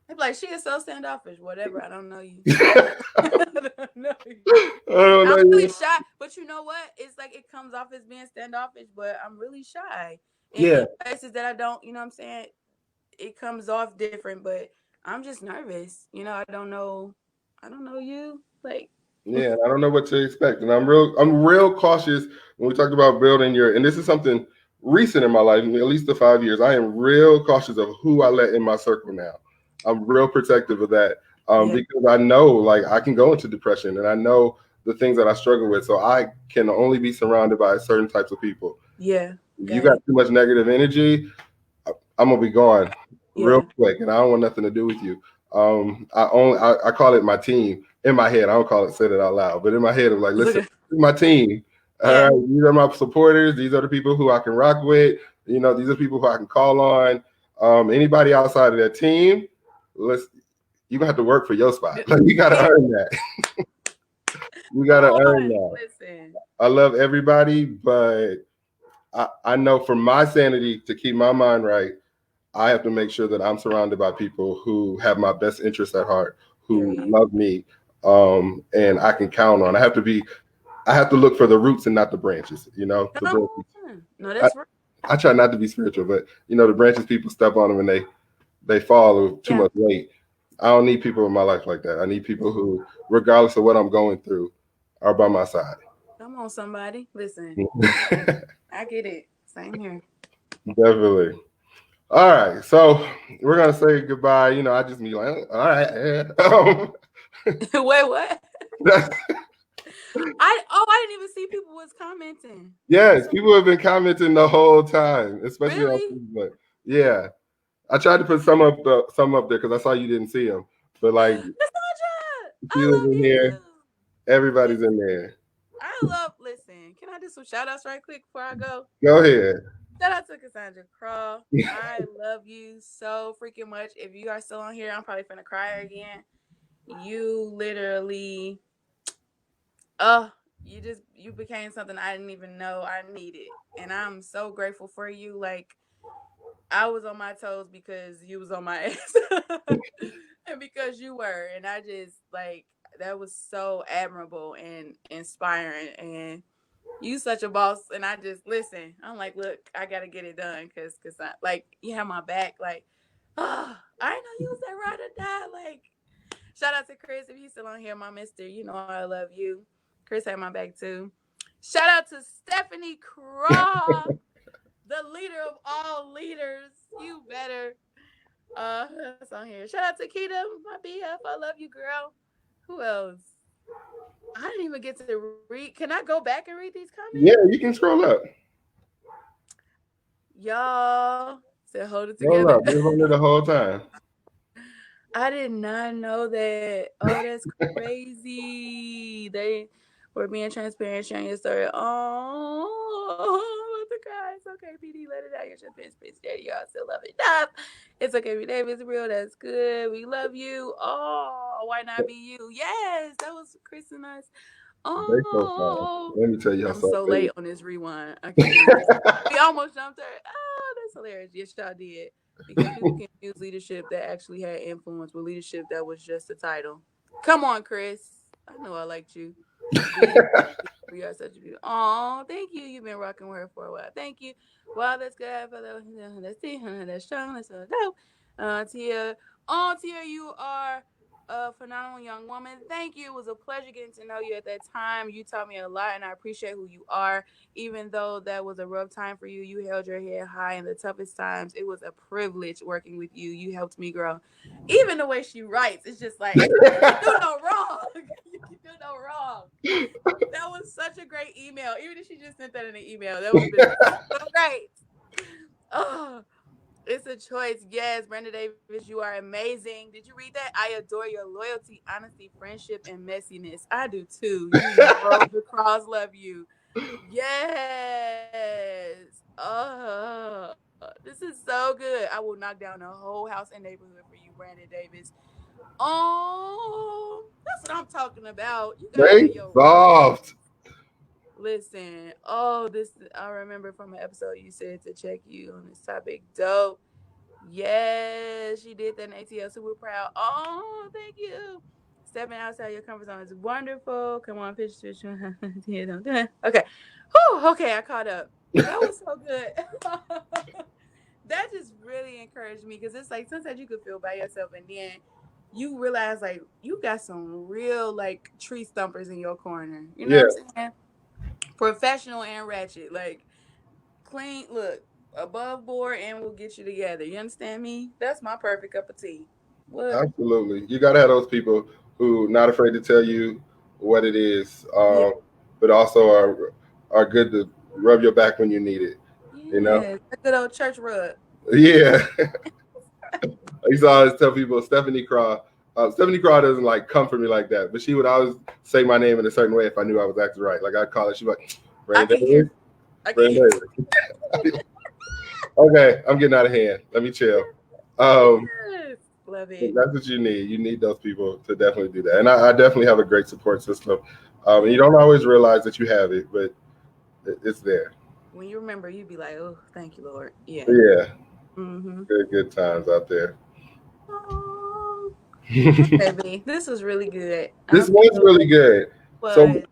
F: they're like, she is so standoffish. Whatever, I don't know you. I don't know you. I'm really shy, but you know what? It's like it comes off as being standoffish, but I'm really shy. In places that I don't, you know what I'm saying? It comes off different, but I'm just nervous. I don't know you. Like,
A: yeah, I don't know what to expect. And I'm real cautious when we talk about building and this is something recent in my life, at least the 5 years. I am real cautious of who I let in my circle now. I'm real protective of that. Because I know like I can go into depression and I know the things that I struggle with. So I can only be surrounded by certain types of people.
F: Yeah.
A: If you got too much negative energy, I'm gonna be gone real quick, and I don't want nothing to do with you. I call it my team in my head. I don't call it say it out loud, but in my head, I'm like, listen, this is my team. All right, these are my supporters. These are the people who I can rock with. These are the people who I can call on. Anybody outside of that team, you're gonna have to work for your spot. Like, you gotta earn that. You gotta earn that.
F: Listen.
A: I love everybody, but I know for my sanity to keep my mind right, I have to make sure that I'm surrounded by people who have my best interests at heart, who love me, and I can count on. I have to look for the roots and not the branches. The branches.
F: No, that's right.
A: I try not to be spiritual, but the branches, people step on them and they fall with too much weight. I don't need people in my life like that. I need people who, regardless of what I'm going through, are by my side.
F: Come on, somebody. Listen. I get it. Same here.
A: Definitely. All right. So we're going to say goodbye. I just be like, all right.
F: Wait, what? I didn't even see people was commenting.
A: Yes, people have been commenting the whole time, especially
F: really?
A: on Facebook. Yeah. I tried to put some up there because I saw you didn't see them. But like,
F: I love you.
A: Here, everybody's in there.
F: Listen, can I do some shout outs right quick before I go?
A: Go ahead.
F: Shout out to Cassandra Craw. I love you so freaking much. If you are still on here, I'm probably finna cry again. You literally, you became something I didn't even know I needed. And I'm so grateful for you. Like, I was on my toes because you was on my ass. And because you were. And I just, like, that was so admirable and inspiring. And you such a boss. And I just, listen, I'm like, look, I got to get it done. Because I, like, you have my back. Like, I know you was that ride or die. Like, shout out to Chris. If he's still on here, my mister, I love you. Chris had my back too. Shout out to Stephanie Craw, the leader of all leaders. You better. That's on here. Shout out to Keita, my BF. I love you, girl. Who else? I didn't even get to read. Can I go back and read these comments?
A: Yeah, you can scroll up.
F: Y'all said hold it together.
A: Scroll up. You're on there the whole time.
F: I did not know that. Oh, that's crazy. for being transparent, sharing your story. Oh, I'm about to cry. It's okay, PD. Let it out. Your transparent space daddy. Y'all still love it enough. It's okay, PD. It's real. That's good. We love you. Oh, why not be you? Yes, that was Chris and us.
A: They so fun.
F: Oh,
A: Let me tell y'all
F: I'm so
A: something.
F: late on this rewind. I can't believe this. We almost jumped her. Oh, that's hilarious. Yes, y'all did. Because people confuse leadership that actually had influence with leadership that was just a title. Come on, Chris. I know I liked you. Being we are such a beautiful. Oh, thank you. You've been rocking with her for a while. Thank you. Wow, that's good. Let's see. That's strong. That's so dope. Teeya. Oh, Teeya, you are a phenomenal young woman. Thank you. It was a pleasure getting to know you at that time. You taught me a lot, and I appreciate who you are. Even though that was a rough time for you, you held your head high in the toughest times. It was a privilege working with you. You helped me grow. Even the way she writes, it's just like you can do no wrong. You can do no wrong. That was such a great email. Even if she just sent that in an email, that would have been so great. Oh, it's a choice. Yes, Brenda Davis, you are amazing. Did you read that? I adore your loyalty, honesty, friendship, and messiness. I do too. You know the cross love you. Yes. This is so good. I will knock down a whole house and neighborhood for you, Brandon Davis. Oh, that's what I'm talking about. You gotta
A: They
F: have your
A: soft.
F: listen. Oh, this I remember from an episode you said to check you on this topic. Dope. Yes, she did that in ATL. Super proud. Oh, thank you. Stepping outside your comfort zone is wonderful. Come on, pitch, pitch. Yeah, don't do it. Okay. Whew, okay, I caught up. That was so good. That just really encouraged me because it's like sometimes you could feel by yourself and then you realize like you got some real like tree stumpers in your corner. You know
A: Yeah,
F: what I'm saying? Professional and ratchet. Like clean, look, above board and we'll get you together. You understand me? That's my perfect cup of tea. What?
A: absolutely. You gotta have those people who not afraid to tell you what it is,
F: Yeah.
A: but also are good to rub your back when you need it. You know?
F: Yeah. A good old church rug.
A: Yeah. I used to always tell people Stephanie Craw. Stephanie Craw doesn't like come for me like that, but she would always say my name in a certain way if I knew I was acting right. Like I'd call her, she'd be like,
F: I
A: Brandon
F: can hear.
A: Davis,
F: I can hear.
A: Brandon Davis. Okay, I'm getting out of hand. Let me chill. Um,
F: Yes. Love
A: but
F: it.
A: that's what you need. You need those people to definitely do that. And I definitely have a great support system. And
F: Yeah.
A: you don't always realize that you have it, but it's there.
F: When you remember, you'd be like, oh, thank you, Lord. Yeah.
A: Yeah,
F: Mm-hmm.
A: good times out there.
F: Oh, okay, B. This was really good. I
A: This was
F: feel
A: really good. So
F: was.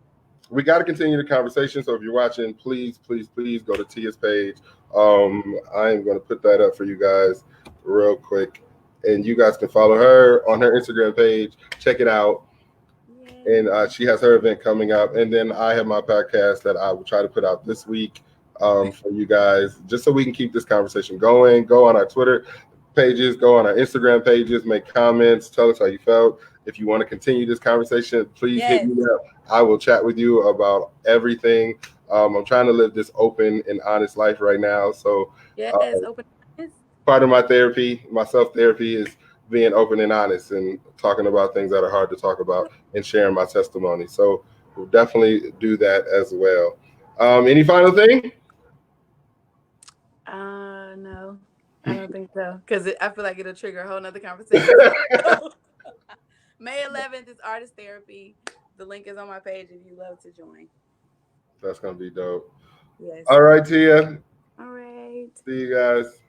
A: we got to continue the conversation. So if you're watching, please go to Tia's page. I am going to put that up for you guys real quick, and you guys can follow her on her Instagram page. Check it out, and
F: Yeah.
A: she has her event coming up. And then I have my podcast that I will try to put out this week for you guys, just so we can keep this conversation going. Go on our Twitter pages, go on our Instagram pages, make comments, tell us how you felt. If you want to continue this conversation, please hit
F: Yes.
A: me up. I will chat with you about everything. I'm trying to live this open and honest life right now. So uh,
F: Yes. Open eyes.
A: part of my therapy, my self therapy, is being open and honest and talking about things that are hard to talk about and sharing my testimony. So we'll definitely do that as well. Any final thing?
F: No, I don't think so. Because I feel like it'll trigger a whole nother conversation. May 11th is artist therapy. The link is on my page if you love to join.
A: That's gonna be dope.
F: Yes.
A: All right, Tia.
F: All right.
A: See you guys.